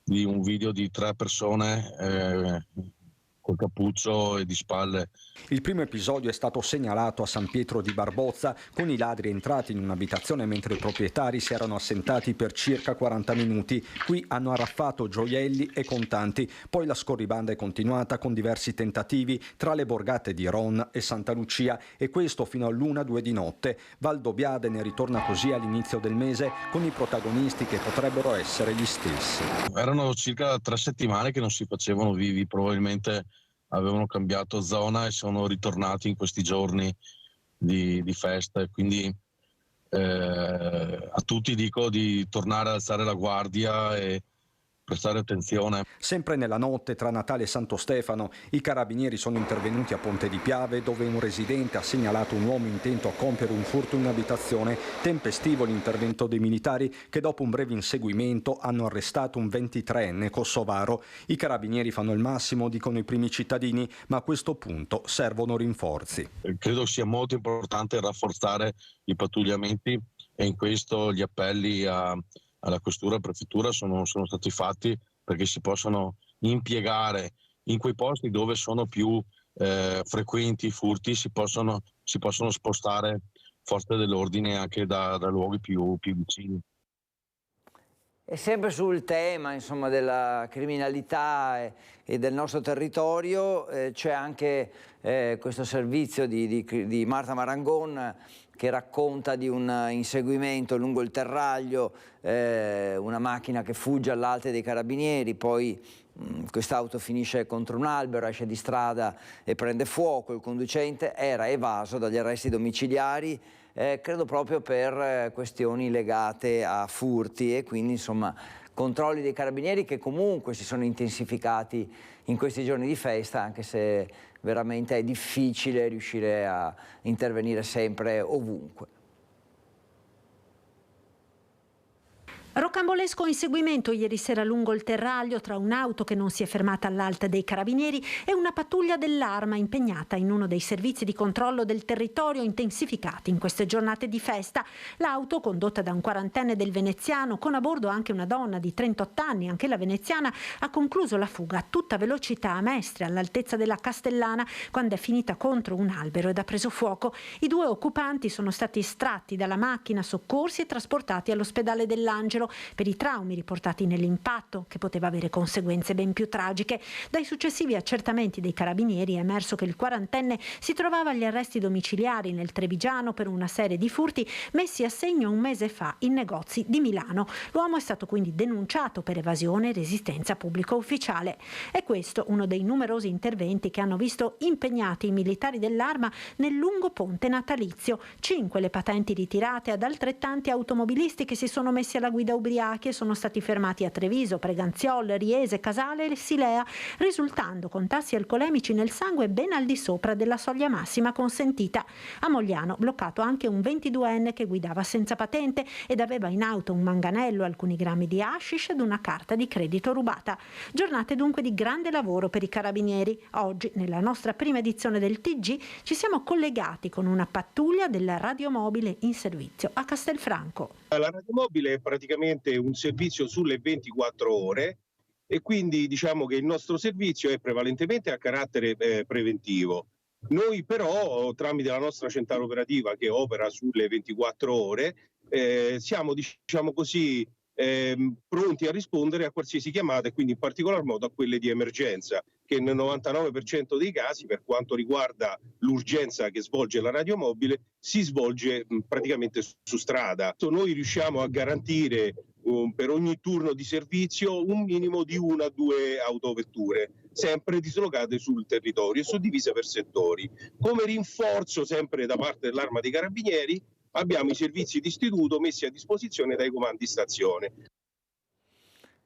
di un video di 3 persone col cappuccio e di spalle. Il primo episodio è stato segnalato a San Pietro di Barbozza, con i ladri entrati in un'abitazione mentre i proprietari si erano assentati per circa 40 minuti. Qui hanno arraffato gioielli e contanti, poi la scorribanda è continuata con diversi tentativi tra le borgate di Ron e Santa Lucia, e questo fino all'1-2 di notte. Valdobbiadene ritorna così all'inizio del mese con i protagonisti che potrebbero essere gli stessi. Erano circa 3 settimane che non si facevano vivi, probabilmente avevano cambiato zona e sono ritornati in questi giorni di festa, quindi a tutti dico di tornare ad alzare la guardia e prestare attenzione. Sempre nella notte tra Natale e Santo Stefano, i carabinieri sono intervenuti a Ponte di Piave, dove un residente ha segnalato un uomo intento a compiere un furto in un'abitazione. Tempestivo l'intervento dei militari, che dopo un breve inseguimento hanno arrestato un 23enne kosovaro. I carabinieri fanno il massimo, dicono i primi cittadini, ma a questo punto servono rinforzi. Credo sia molto importante rafforzare i pattugliamenti, e in questo gli appelli alla questura e prefettura sono stati fatti perché si possano impiegare in quei posti dove sono più frequenti i furti, si possono spostare forze dell'ordine anche da luoghi più vicini. E sempre sul tema, insomma, della criminalità e del nostro territorio, c'è anche questo servizio di Marta Marangon, che racconta di un inseguimento lungo il Terraglio, una macchina che fugge all'Alte dei Carabinieri, poi quest'auto finisce contro un albero, esce di strada e prende fuoco. Il conducente era evaso dagli arresti domiciliari, credo proprio per questioni legate a furti, e quindi insomma controlli dei carabinieri che comunque si sono intensificati in questi giorni di festa, anche se veramente è difficile riuscire a intervenire sempre ovunque. Rocambolesco inseguimento ieri sera lungo il Terraglio tra un'auto che non si è fermata all'Alta dei Carabinieri e una pattuglia dell'Arma impegnata in uno dei servizi di controllo del territorio intensificati in queste giornate di festa. L'auto, condotta da un 40enne del veneziano, con a bordo anche una donna di 38 anni, anche la veneziana, ha concluso la fuga a tutta velocità a Mestre, all'altezza della Castellana, quando è finita contro un albero ed ha preso fuoco. I 2 occupanti sono stati estratti dalla macchina, soccorsi e trasportati all'ospedale dell'Angelo per i traumi riportati nell'impatto, che poteva avere conseguenze ben più tragiche. Dai successivi accertamenti dei carabinieri è emerso che il 40enne si trovava agli arresti domiciliari nel Trevigiano per una serie di furti messi a segno un mese fa in negozi di Milano. L'uomo è stato quindi denunciato per evasione e resistenza pubblico ufficiale. È questo uno dei numerosi interventi che hanno visto impegnati i militari dell'Arma nel lungo ponte natalizio. 5 le patenti ritirate ad altrettanti automobilisti che si sono messi alla guida ubriachi e sono stati fermati a Treviso, Preganziol, Riese, Casale e Silea, risultando con tassi alcolemici nel sangue ben al di sopra della soglia massima consentita. A Mogliano bloccato anche un 22enne che guidava senza patente ed aveva in auto un manganello, alcuni grammi di hashish ed una carta di credito rubata. Giornate dunque di grande lavoro per i carabinieri. Oggi, nella nostra prima edizione del TG, ci siamo collegati con una pattuglia della radiomobile in servizio a Castelfranco. La radiomobile è praticamente un servizio sulle 24 ore e quindi diciamo che il nostro servizio è prevalentemente a carattere preventivo. Noi però, tramite la nostra centrale operativa che opera sulle 24 ore, siamo diciamo così pronti a rispondere a qualsiasi chiamata e quindi in particolar modo a quelle di emergenza, che nel 99% dei casi, per quanto riguarda l'urgenza che svolge la radiomobile, si svolge praticamente su strada. Noi riusciamo a garantire per ogni turno di servizio un minimo di 1 a 2 autovetture, sempre dislocate sul territorio e suddivise per settori. Come rinforzo, sempre da parte dell'Arma dei Carabinieri, abbiamo i servizi di istituto messi a disposizione dai comandi stazione.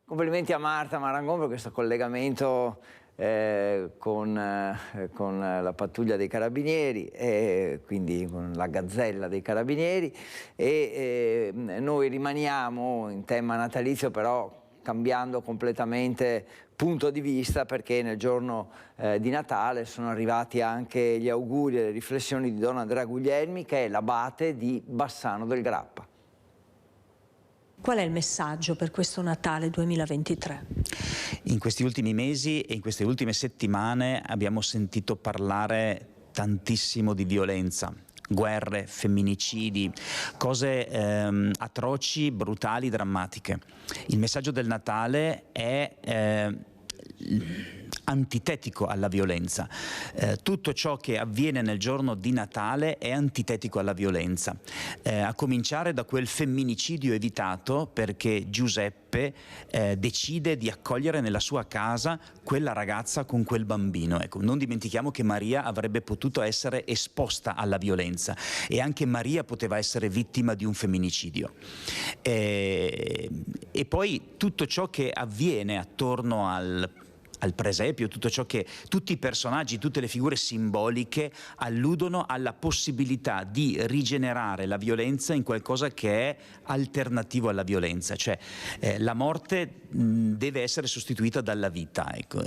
Complimenti a Marta Marangon per questo collegamento con la pattuglia dei carabinieri, quindi con la gazzella dei carabinieri, e noi rimaniamo in tema natalizio, però cambiando completamente punto di vista, perché nel giorno di Natale sono arrivati anche gli auguri e le riflessioni di Don Andrea Guglielmi, che è l'abate di Bassano del Grappa. Qual è il messaggio per questo Natale 2023? In questi ultimi mesi e in queste ultime settimane abbiamo sentito parlare tantissimo di violenza, guerre, femminicidi, cose atroci, brutali, drammatiche. Il messaggio del Natale è antitetico alla violenza. Tutto ciò che avviene nel giorno di Natale è antitetico alla violenza, a cominciare da quel femminicidio evitato perché Giuseppe decide di accogliere nella sua casa quella ragazza con quel bambino. Ecco, non dimentichiamo che Maria avrebbe potuto essere esposta alla violenza e anche Maria poteva essere vittima di un femminicidio. E poi tutto ciò che avviene attorno al presepio, tutti i personaggi, tutte le figure simboliche alludono alla possibilità di rigenerare la violenza in qualcosa che è alternativo alla violenza, cioè la morte deve essere sostituita dalla vita. Ecco.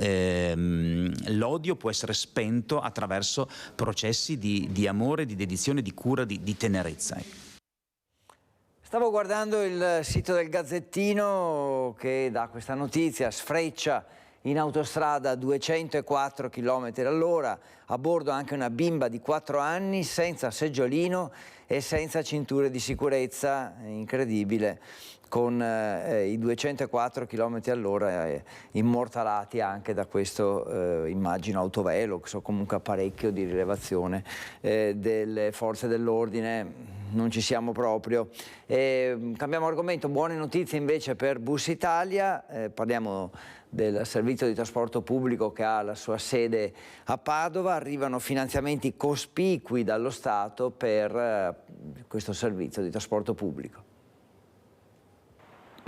L'odio può essere spento attraverso processi di amore, di dedizione, di cura, di tenerezza. Ecco. Stavo guardando il sito del Gazzettino che dà questa notizia: sfreccia in autostrada a 204 km all'ora, a bordo anche una bimba di 4 anni senza seggiolino e senza cinture di sicurezza, incredibile, con i 204 km all'ora immortalati anche da questo, immagino, autovelo, comunque apparecchio di rilevazione delle forze dell'ordine. Non ci siamo proprio. Cambiamo argomento, buone notizie invece per Bus Italia, parliamo del servizio di trasporto pubblico che ha la sua sede a Padova. Arrivano finanziamenti cospicui dallo Stato per questo servizio di trasporto pubblico.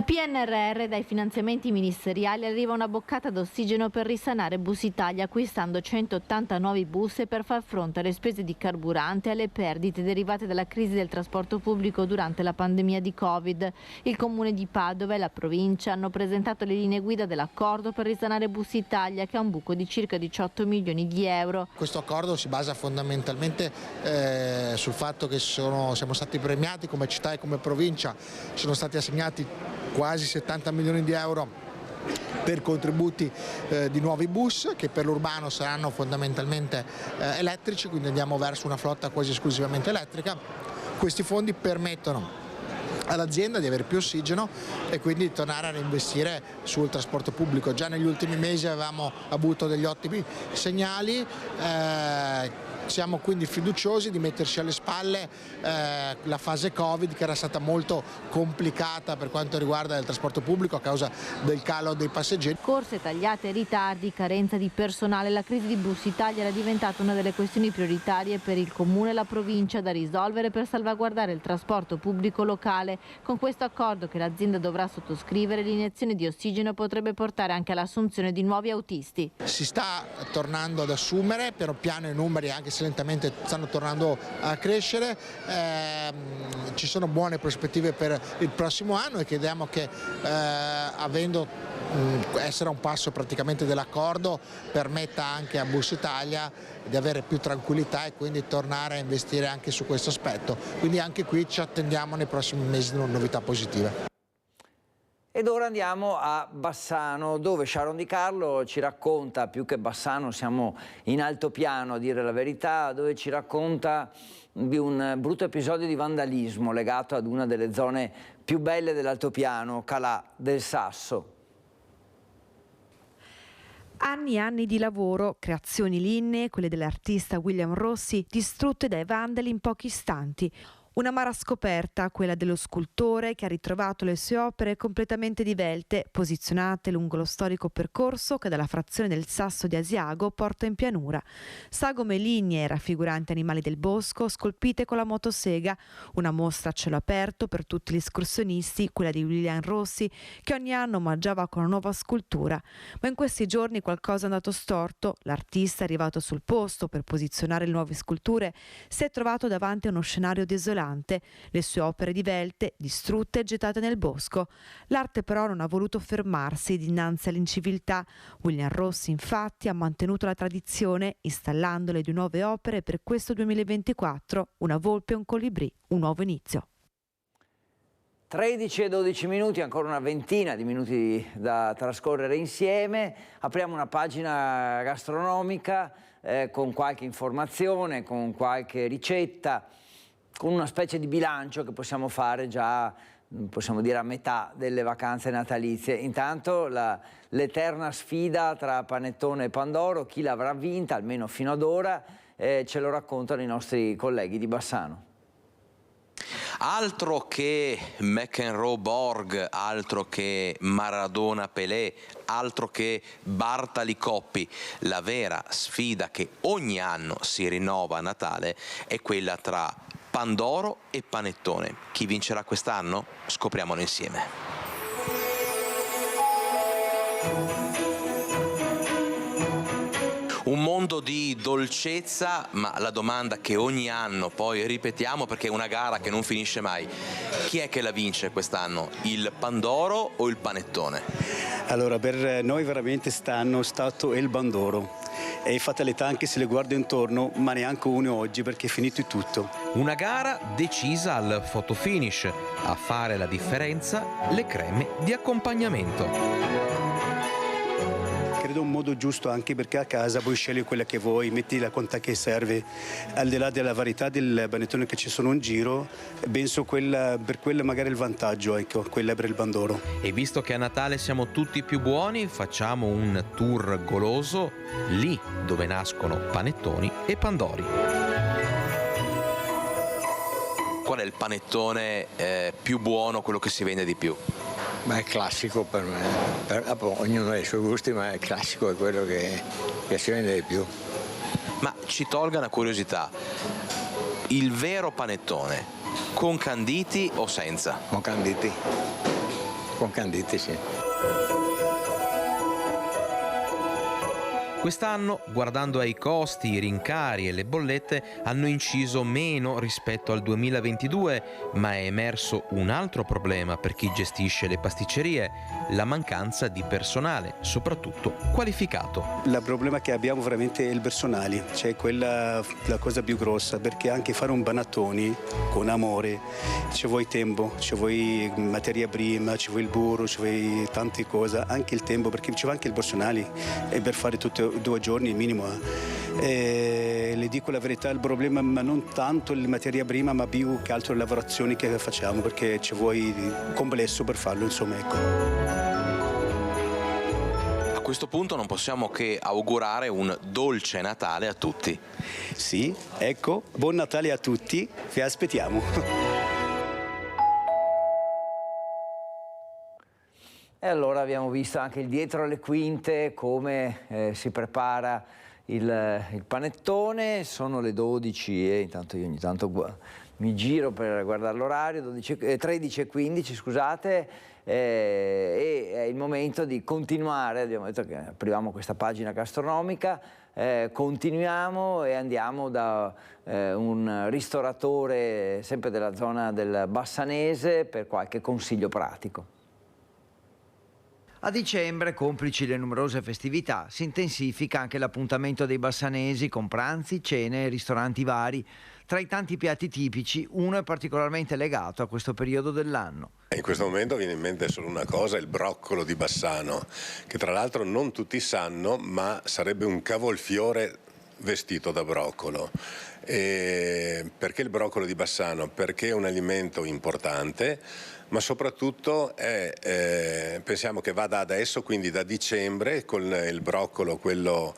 PNRR, dai finanziamenti ministeriali arriva una boccata d'ossigeno per risanare Bus Italia, acquistando 180 nuovi bus per far fronte alle spese di carburante e alle perdite derivate dalla crisi del trasporto pubblico durante la pandemia di Covid. Il Comune di Padova e la provincia hanno presentato le linee guida dell'accordo per risanare Bus Italia, che ha un buco di circa 18 milioni di euro. Questo accordo si basa fondamentalmente sul fatto che siamo stati premiati come città e come provincia, sono stati assegnati quasi 70 milioni di euro per contributi di nuovi bus che per l'urbano saranno fondamentalmente elettrici, quindi andiamo verso una flotta quasi esclusivamente elettrica. Questi fondi permettono all'azienda di avere più ossigeno e quindi tornare a reinvestire sul trasporto pubblico. Già negli ultimi mesi avevamo avuto degli ottimi segnali, siamo quindi fiduciosi di metterci alle spalle la fase Covid, che era stata molto complicata per quanto riguarda il trasporto pubblico a causa del calo dei passeggeri. Corse tagliate, ritardi, carenza di personale. La crisi di Bus Italia era diventata una delle questioni prioritarie per il Comune e la provincia da risolvere per salvaguardare il trasporto pubblico locale. Con questo accordo che l'azienda dovrà sottoscrivere, l'iniezione di ossigeno potrebbe portare anche all'assunzione di nuovi autisti. Si sta tornando ad assumere, piano piano i numeri, anche se lentamente, stanno tornando a crescere. Ci sono buone prospettive per il prossimo anno e crediamo che avendo essere un passo praticamente dell'accordo permetta anche a Bus Italia di avere più tranquillità e quindi tornare a investire anche su questo aspetto. Quindi anche qui ci attendiamo nei prossimi mesi di novità positive. Ed ora andiamo a Bassano, dove Sharon Di Carlo ci racconta, più che Bassano siamo in altopiano a dire la verità, dove ci racconta di un brutto episodio di vandalismo legato ad una delle zone più belle dell'altopiano, Calà del Sasso. Anni e anni di lavoro, creazioni lignee, quelle dell'artista William Rossi, distrutte dai vandali in pochi istanti. Un'amara scoperta, quella dello scultore che ha ritrovato le sue opere completamente divelte, posizionate lungo lo storico percorso che dalla frazione del Sasso di Asiago porta in pianura. Sagome lignee raffiguranti animali del bosco, scolpite con la motosega, una mostra a cielo aperto per tutti gli escursionisti, quella di William Rossi, che ogni anno omaggiava con una nuova scultura. Ma in questi giorni qualcosa è andato storto. L'artista, arrivato sul posto per posizionare le nuove sculture, si è trovato davanti a uno scenario desolante, le sue opere divelte, distrutte e gettate nel bosco. L'arte però non ha voluto fermarsi dinanzi all'inciviltà. William Rossi infatti ha mantenuto la tradizione installando le 2 nuove opere per questo 2024, una volpe e un colibrì, un nuovo inizio. 13 e 12 minuti, ancora una ventina di minuti da trascorrere insieme. Apriamo una pagina gastronomica con qualche informazione, con qualche ricetta, con una specie di bilancio che possiamo fare già, possiamo dire, a metà delle vacanze natalizie. Intanto l'eterna sfida tra panettone e pandoro, chi l'avrà vinta, almeno fino ad ora, ce lo raccontano i nostri colleghi di Bassano. Altro che McEnroe Borg, altro che Maradona Pelé, altro che Bartali Coppi. La vera sfida che ogni anno si rinnova a Natale è quella tra pandoro e panettone. Chi vincerà quest'anno? Scopriamolo insieme. Un mondo di dolcezza, ma la domanda che ogni anno poi ripetiamo, perché è una gara che non finisce mai: chi è che la vince quest'anno? Il pandoro o il panettone? Allora, per noi veramente quest'anno è stato il pandoro. E fatalità anche se le guardo intorno, ma neanche uno oggi perché è finito tutto. Una gara decisa al fotofinish. A fare la differenza le creme di accompagnamento. Credo un modo giusto anche perché a casa puoi scegliere quella che vuoi, metti la quantità che serve, al di là della varietà del panettone che ci sono in giro, penso per quella magari il vantaggio, ecco, quella per il pandoro. E visto che a Natale siamo tutti più buoni, facciamo un tour goloso lì dove nascono panettoni e pandori. Qual è il panettone più buono, quello che si vende di più? Ma è classico per me, ognuno ha i suoi gusti, ma il classico è quello che si vende di più. Ma ci tolga una curiosità, il vero panettone, con canditi o senza? Con canditi sì. Quest'anno, guardando ai costi, i rincari e le bollette, hanno inciso meno rispetto al 2022, ma è emerso un altro problema per chi gestisce le pasticcerie: la mancanza di personale, soprattutto qualificato. Il problema che abbiamo veramente è il personale, cioè quella la cosa più grossa, perché anche fare un panettone con amore ci vuoi tempo, ci vuoi materia prima, ci vuoi il burro, ci vuoi tante cose, anche il tempo, perché ci va anche il personale e per fare tutto 2 giorni minimo. Le dico la verità, il problema ma non tanto la materia prima, ma più che altro le lavorazioni che facciamo, perché ci vuoi complesso per farlo, insomma, ecco. A questo punto non possiamo che augurare un dolce Natale a tutti. Sì, ecco, buon Natale a tutti, vi aspettiamo. E allora abbiamo visto anche il dietro le quinte, come si prepara il panettone. Sono le 12 e intanto io ogni tanto mi giro per guardare l'orario, 13:15 scusate, e è il momento di continuare. Abbiamo detto che apriamo questa pagina gastronomica, continuiamo e andiamo da un ristoratore sempre della zona del Bassanese per qualche consiglio pratico. A dicembre, complici le numerose festività, si intensifica anche l'appuntamento dei bassanesi con pranzi, cene e ristoranti vari. Tra i tanti piatti tipici, uno è particolarmente legato a questo periodo dell'anno. In questo momento viene in mente solo una cosa, il broccolo di Bassano, che tra l'altro non tutti sanno, ma sarebbe un cavolfiore vestito da broccolo. Perché il broccolo di Bassano? Perché è un alimento importante, ma soprattutto è pensiamo che vada adesso, quindi da dicembre, con il broccolo quello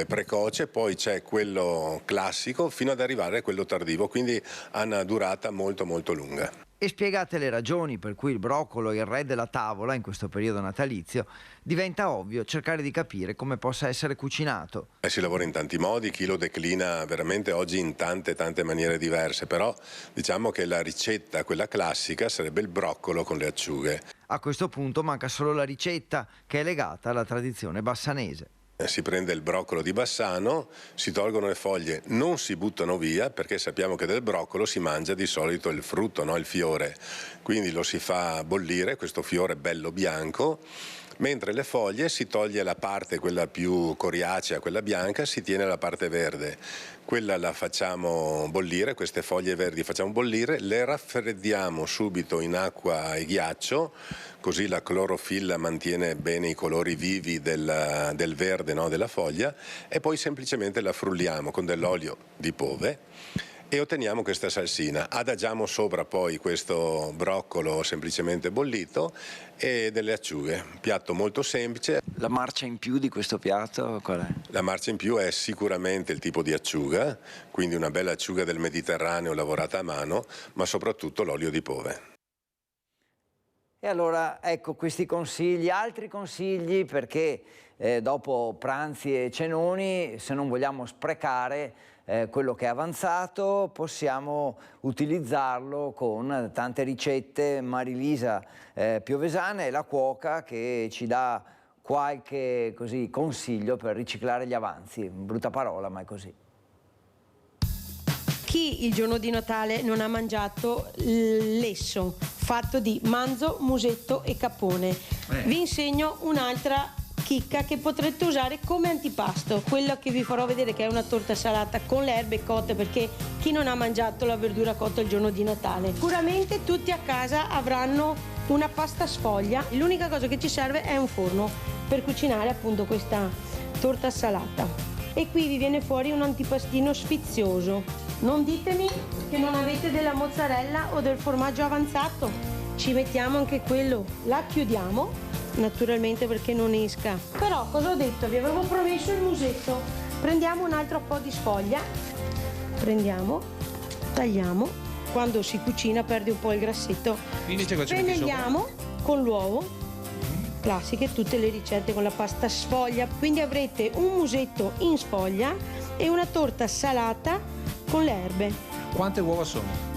precoce, poi c'è quello classico fino ad arrivare a quello tardivo, quindi ha una durata molto molto lunga. E spiegate le ragioni per cui il broccolo è il re della tavola in questo periodo natalizio, diventa ovvio cercare di capire come possa essere cucinato. Si lavora in tanti modi, chi lo declina veramente oggi in tante maniere diverse, però diciamo che la ricetta, quella classica, sarebbe il broccolo con le acciughe. A questo punto manca solo la ricetta, che è legata alla tradizione bassanese. Si prende il broccolo di Bassano, si tolgono le foglie, non si buttano via, perché sappiamo che del broccolo si mangia di solito il frutto, no? Il fiore, quindi lo si fa bollire, questo fiore bello bianco, mentre le foglie si toglie la parte, quella più coriacea, quella bianca, si tiene la parte verde. Quella la facciamo bollire, queste foglie verdi facciamo bollire, le raffreddiamo subito in acqua e ghiaccio, così la clorofilla mantiene bene i colori vivi del verde, no, della foglia, e poi semplicemente la frulliamo con dell'olio di pove e otteniamo questa salsina. Adagiamo sopra poi questo broccolo semplicemente bollito e delle acciughe. Piatto molto semplice. La marcia in più di questo piatto qual è? La marcia in più è sicuramente il tipo di acciuga, quindi una bella acciuga del Mediterraneo lavorata a mano, ma soprattutto l'olio di pove. E allora ecco questi consigli, altri consigli, perché dopo pranzi e cenoni, se non vogliamo sprecare quello che è avanzato, possiamo utilizzarlo con tante ricette. Marilisa Piovesana è la cuoca che ci dà qualche consiglio per riciclare gli avanzi. Brutta parola, ma è così. Chi il giorno di Natale non ha mangiato l'esso fatto di manzo, musetto e capone? Vi insegno un'altra chicca che potrete usare come antipasto, quella che vi farò vedere, che è una torta salata con le erbe cotte, perché chi non ha mangiato la verdura cotta il giorno di Natale? Sicuramente tutti a casa avranno una pasta sfoglia, l'unica cosa che ci serve è un forno per cucinare appunto questa torta salata, e qui vi viene fuori un antipastino sfizioso. Non ditemi che non avete della mozzarella o del formaggio avanzato, ci mettiamo anche quello, la chiudiamo naturalmente perché non esca. Però cosa ho detto? Vi avevo promesso il musetto. Prendiamo un altro po' di sfoglia, prendiamo, tagliamo, quando si cucina perde un po' il grassetto, spennelliamo con l'uovo, classiche tutte le ricette con la pasta sfoglia, quindi avrete un musetto in sfoglia e una torta salata con le erbe. Quante uova sono?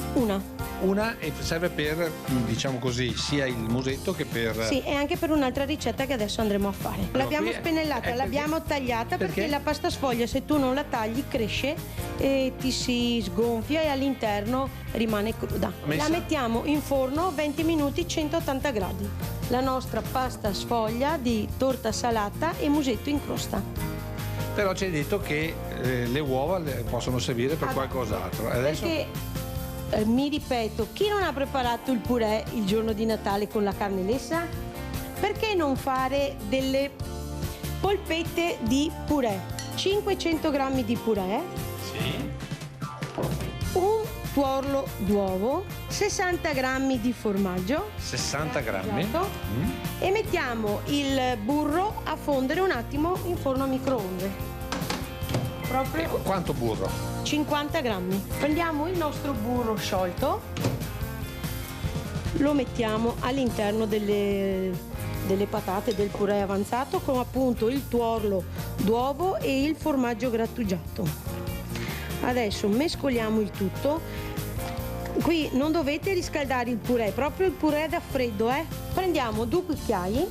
Una, e serve per, diciamo così, sia il musetto che per... Sì, e anche per un'altra ricetta che adesso andremo a fare. L'abbiamo spennellata, l'abbiamo tagliata perché la pasta sfoglia, se tu non la tagli, cresce e ti si sgonfia e all'interno rimane cruda. La mettiamo in forno 20 minuti 180 gradi. La nostra pasta sfoglia di torta salata e musetto in crosta. Però ci hai detto che le uova possono servire per qualcos'altro. Adesso... Perché, mi ripeto, chi non ha preparato il purè il giorno di Natale con la carne lessa? Perché non fare delle polpette di purè? 500 grammi di purè, un tuorlo d'uovo, 60 grammi di formaggio, 60 grammi, e mettiamo il burro a fondere un attimo in forno a microonde. Proprio quanto burro? 50 grammi. Prendiamo il nostro burro sciolto, lo mettiamo all'interno delle patate del purè avanzato con appunto il tuorlo d'uovo e il formaggio grattugiato. Adesso mescoliamo il tutto. Qui non dovete riscaldare il purè, proprio il purè da freddo, Prendiamo 2 cucchiai,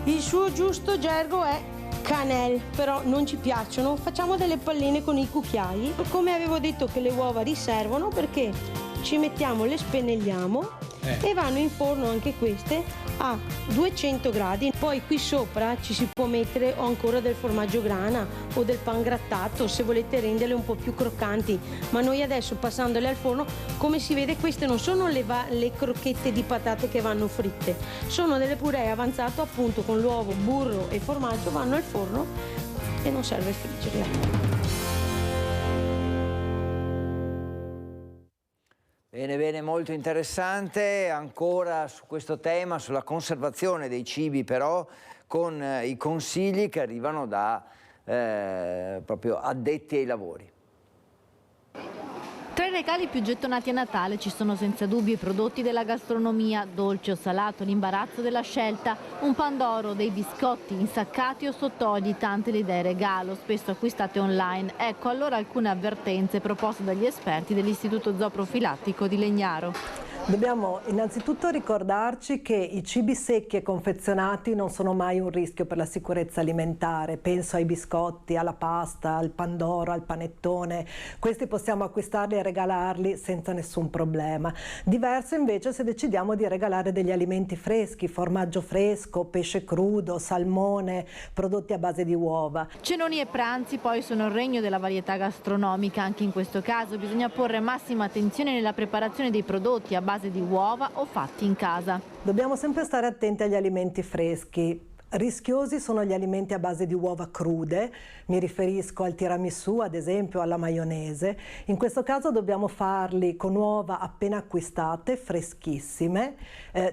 il suo giusto gergo è cannelle, però non ci piacciono, facciamo delle palline con i cucchiai. Come avevo detto che le uova riservano, perché ci mettiamo, le spennelliamo e vanno in forno anche queste a 200 gradi. Poi qui sopra ci si può mettere o ancora del formaggio grana o del pan grattato se volete renderle un po' più croccanti, ma noi adesso, passandole al forno, come si vede, queste non sono le crocchette di patate che vanno fritte, sono delle purè avanzato appunto con l'uovo, burro e formaggio, vanno al forno e non serve friggerle. Bene, bene, molto interessante ancora su questo tema, sulla conservazione dei cibi però, con i consigli che arrivano da proprio addetti ai lavori. Tra i regali più gettonati a Natale ci sono senza dubbio i prodotti della gastronomia, dolce o salato, l'imbarazzo della scelta, un pandoro, dei biscotti insaccati o sottoli, tante le idee regalo, spesso acquistate online. Ecco allora alcune avvertenze proposte dagli esperti dell'Istituto Zooprofilattico di Legnaro. Dobbiamo innanzitutto ricordarci che i cibi secchi e confezionati non sono mai un rischio per la sicurezza alimentare. Penso ai biscotti, alla pasta, al pandoro, al panettone. Questi possiamo acquistarli e regalarli senza nessun problema. Diverso invece se decidiamo di regalare degli alimenti freschi, formaggio fresco, pesce crudo, salmone, prodotti a base di uova. Cenoni e pranzi poi sono il regno della varietà gastronomica. Anche in questo caso bisogna porre massima attenzione nella preparazione dei prodotti a base di uova o fatti in casa. Dobbiamo sempre stare attenti agli alimenti freschi. Rischiosi sono gli alimenti a base di uova crude, mi riferisco al tiramisù ad esempio, alla maionese. In questo caso dobbiamo farli con uova appena acquistate, freschissime,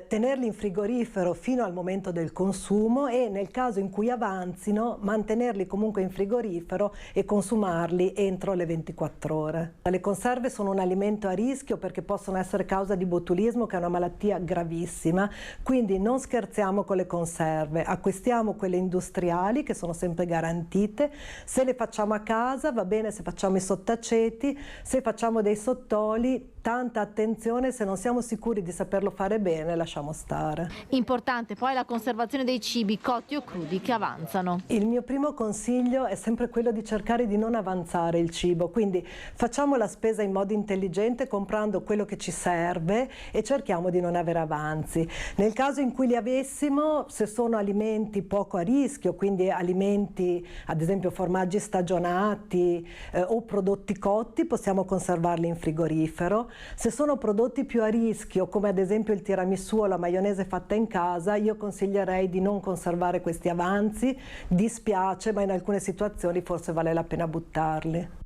tenerli in frigorifero fino al momento del consumo e nel caso in cui avanzino mantenerli comunque in frigorifero e consumarli entro le 24 ore. Le conserve sono un alimento a rischio perché possono essere causa di botulismo, che è una malattia gravissima, quindi non scherziamo con le conserve. Acquistiamo quelle industriali che sono sempre garantite, se le facciamo a casa va bene, se facciamo i sottaceti, se facciamo dei sottoli tanta attenzione, se non siamo sicuri di saperlo fare bene lasciamo stare. Importante poi la conservazione dei cibi cotti o crudi che avanzano. Il mio primo consiglio è sempre quello di cercare di non avanzare il cibo, quindi facciamo la spesa in modo intelligente comprando quello che ci serve e cerchiamo di non avere avanzi. Nel caso in cui li avessimo, se sono alimenti poco a rischio, quindi alimenti ad esempio formaggi stagionati o prodotti cotti, possiamo conservarli in frigorifero. Se sono prodotti più a rischio, come ad esempio il tiramisù o la maionese fatta in casa, io consiglierei di non conservare questi avanzi. Dispiace, ma in alcune situazioni forse vale la pena buttarli.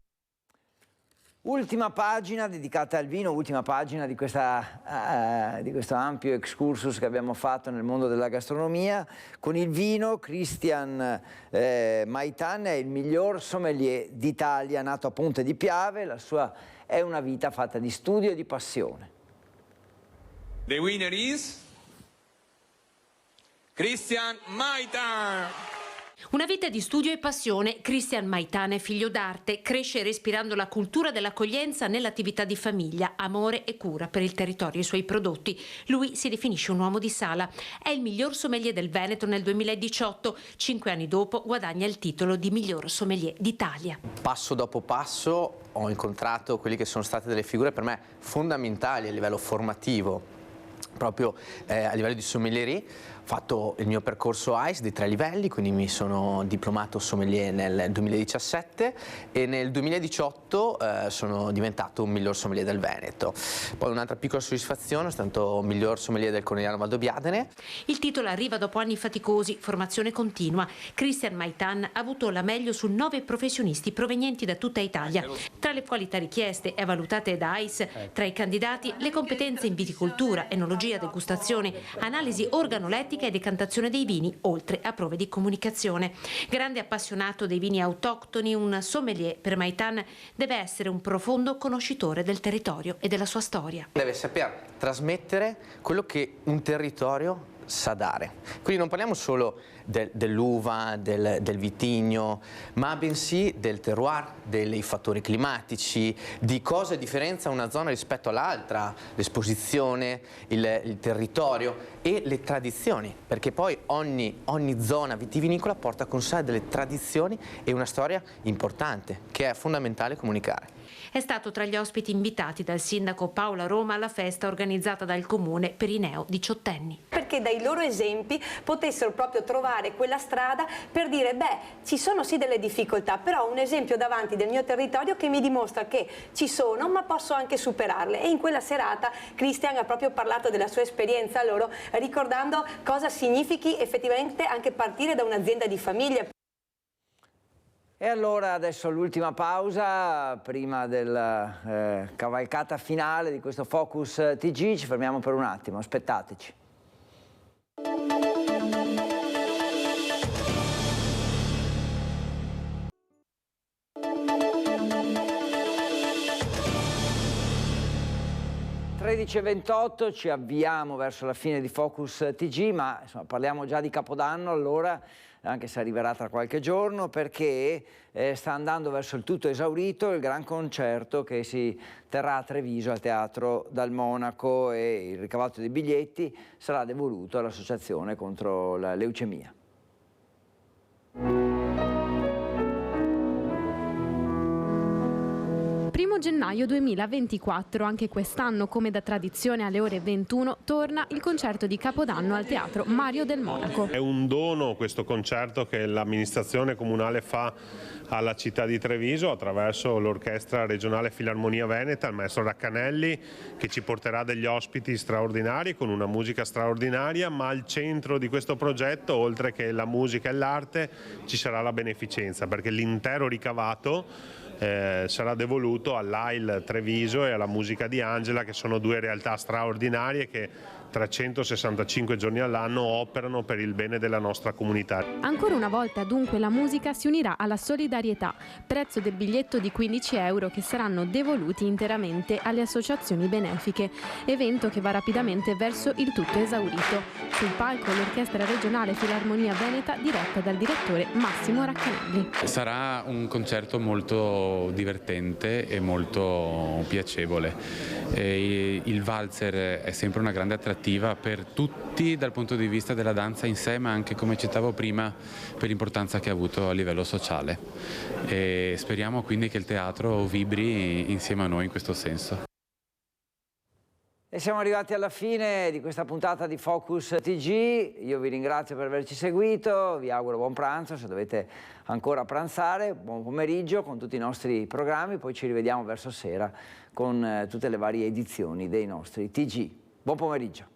Ultima pagina dedicata al vino, ultima pagina di questo ampio excursus che abbiamo fatto nel mondo della gastronomia. Con il vino, Christian Maitan è il miglior sommelier d'Italia, nato a Ponte di Piave. La sua è una vita fatta di studio e di passione. The winner is Christian Maitan. Una vita di studio e passione. Christian Maitan è figlio d'arte, cresce respirando la cultura dell'accoglienza nell'attività di famiglia, amore e cura per il territorio e i suoi prodotti. Lui si definisce un uomo di sala. È il miglior sommelier del Veneto nel 2018. 5 anni dopo guadagna il titolo di miglior sommelier d'Italia. Passo dopo passo ho incontrato quelli che sono state delle figure per me fondamentali a livello formativo, proprio a livello di sommelierie. Ho fatto il mio percorso ICE di 3 livelli, quindi mi sono diplomato sommelier nel 2017 e nel 2018 sono diventato un miglior sommelier del Veneto. Poi un'altra piccola soddisfazione, sono stato miglior sommelier del Cornigliano Valdobbiadene. Il titolo arriva dopo anni faticosi, formazione continua. Christian Maitan ha avuto la meglio su 9 professionisti provenienti da tutta Italia. Tra le qualità richieste e valutate da ICE, tra i candidati le competenze in viticoltura, enologia, degustazione, analisi organolettica e decantazione dei vini, oltre a prove di comunicazione. Grande appassionato dei vini autoctoni, un sommelier per Maitan deve essere un profondo conoscitore del territorio e della sua storia. Deve saper trasmettere quello che un territorio sa dare. Quindi non parliamo solo dell'uva, del vitigno, ma bensì del terroir, dei fattori climatici, di cosa differenzia una zona rispetto all'altra, l'esposizione, il territorio e le tradizioni, perché poi ogni zona vitivinicola porta con sé delle tradizioni e una storia importante che è fondamentale comunicare. È stato tra gli ospiti invitati dal sindaco Paola Roma alla festa organizzata dal comune per i neo diciottenni. Perché dai loro esempi potessero proprio trovare quella strada per dire ci sono sì delle difficoltà, però ho un esempio davanti del mio territorio che mi dimostra che ci sono ma posso anche superarle. E in quella serata Christian ha proprio parlato della sua esperienza a loro, ricordando cosa significhi effettivamente anche partire da un'azienda di famiglia. E allora adesso l'ultima pausa prima della cavalcata finale di questo Focus TG, ci fermiamo per un attimo, aspettateci. Alle 13:28 ci avviamo verso la fine di Focus TG, ma insomma, parliamo già di Capodanno allora, anche se arriverà tra qualche giorno, perché sta andando verso il tutto esaurito il gran concerto che si terrà a Treviso al Teatro Dal Monaco, e il ricavato dei biglietti sarà devoluto all'Associazione contro la leucemia. 1 gennaio 2024, anche quest'anno come da tradizione alle ore 21, torna il concerto di Capodanno al Teatro Mario del Monaco. È un dono questo concerto che l'amministrazione comunale fa alla città di Treviso attraverso l'Orchestra Regionale Filarmonia Veneta, il maestro Raccanelli, che ci porterà degli ospiti straordinari con una musica straordinaria, ma al centro di questo progetto, oltre che la musica e l'arte, ci sarà la beneficenza, perché l'intero ricavato sarà devoluto all'AIL Treviso e alla Musica di Angela, che sono due realtà straordinarie che 365 giorni all'anno operano per il bene della nostra comunità. Ancora una volta dunque la musica si unirà alla solidarietà, prezzo del biglietto di 15 euro che saranno devoluti interamente alle associazioni benefiche, evento che va rapidamente verso il tutto esaurito. Sul palco l'Orchestra Regionale Filarmonia Veneta diretta dal direttore Massimo Raccanelli. Sarà un concerto molto divertente e molto piacevole. Il valzer è sempre una grande attrattiva per tutti dal punto di vista della danza in sé, ma anche, come citavo prima, per l'importanza che ha avuto a livello sociale. E speriamo quindi che il teatro vibri insieme a noi in questo senso. E siamo arrivati alla fine di questa puntata di Focus TG. Io vi ringrazio per averci seguito, vi auguro buon pranzo se dovete ancora pranzare, buon pomeriggio con tutti i nostri programmi, poi ci rivediamo verso sera con tutte le varie edizioni dei nostri TG. Buon pomeriggio.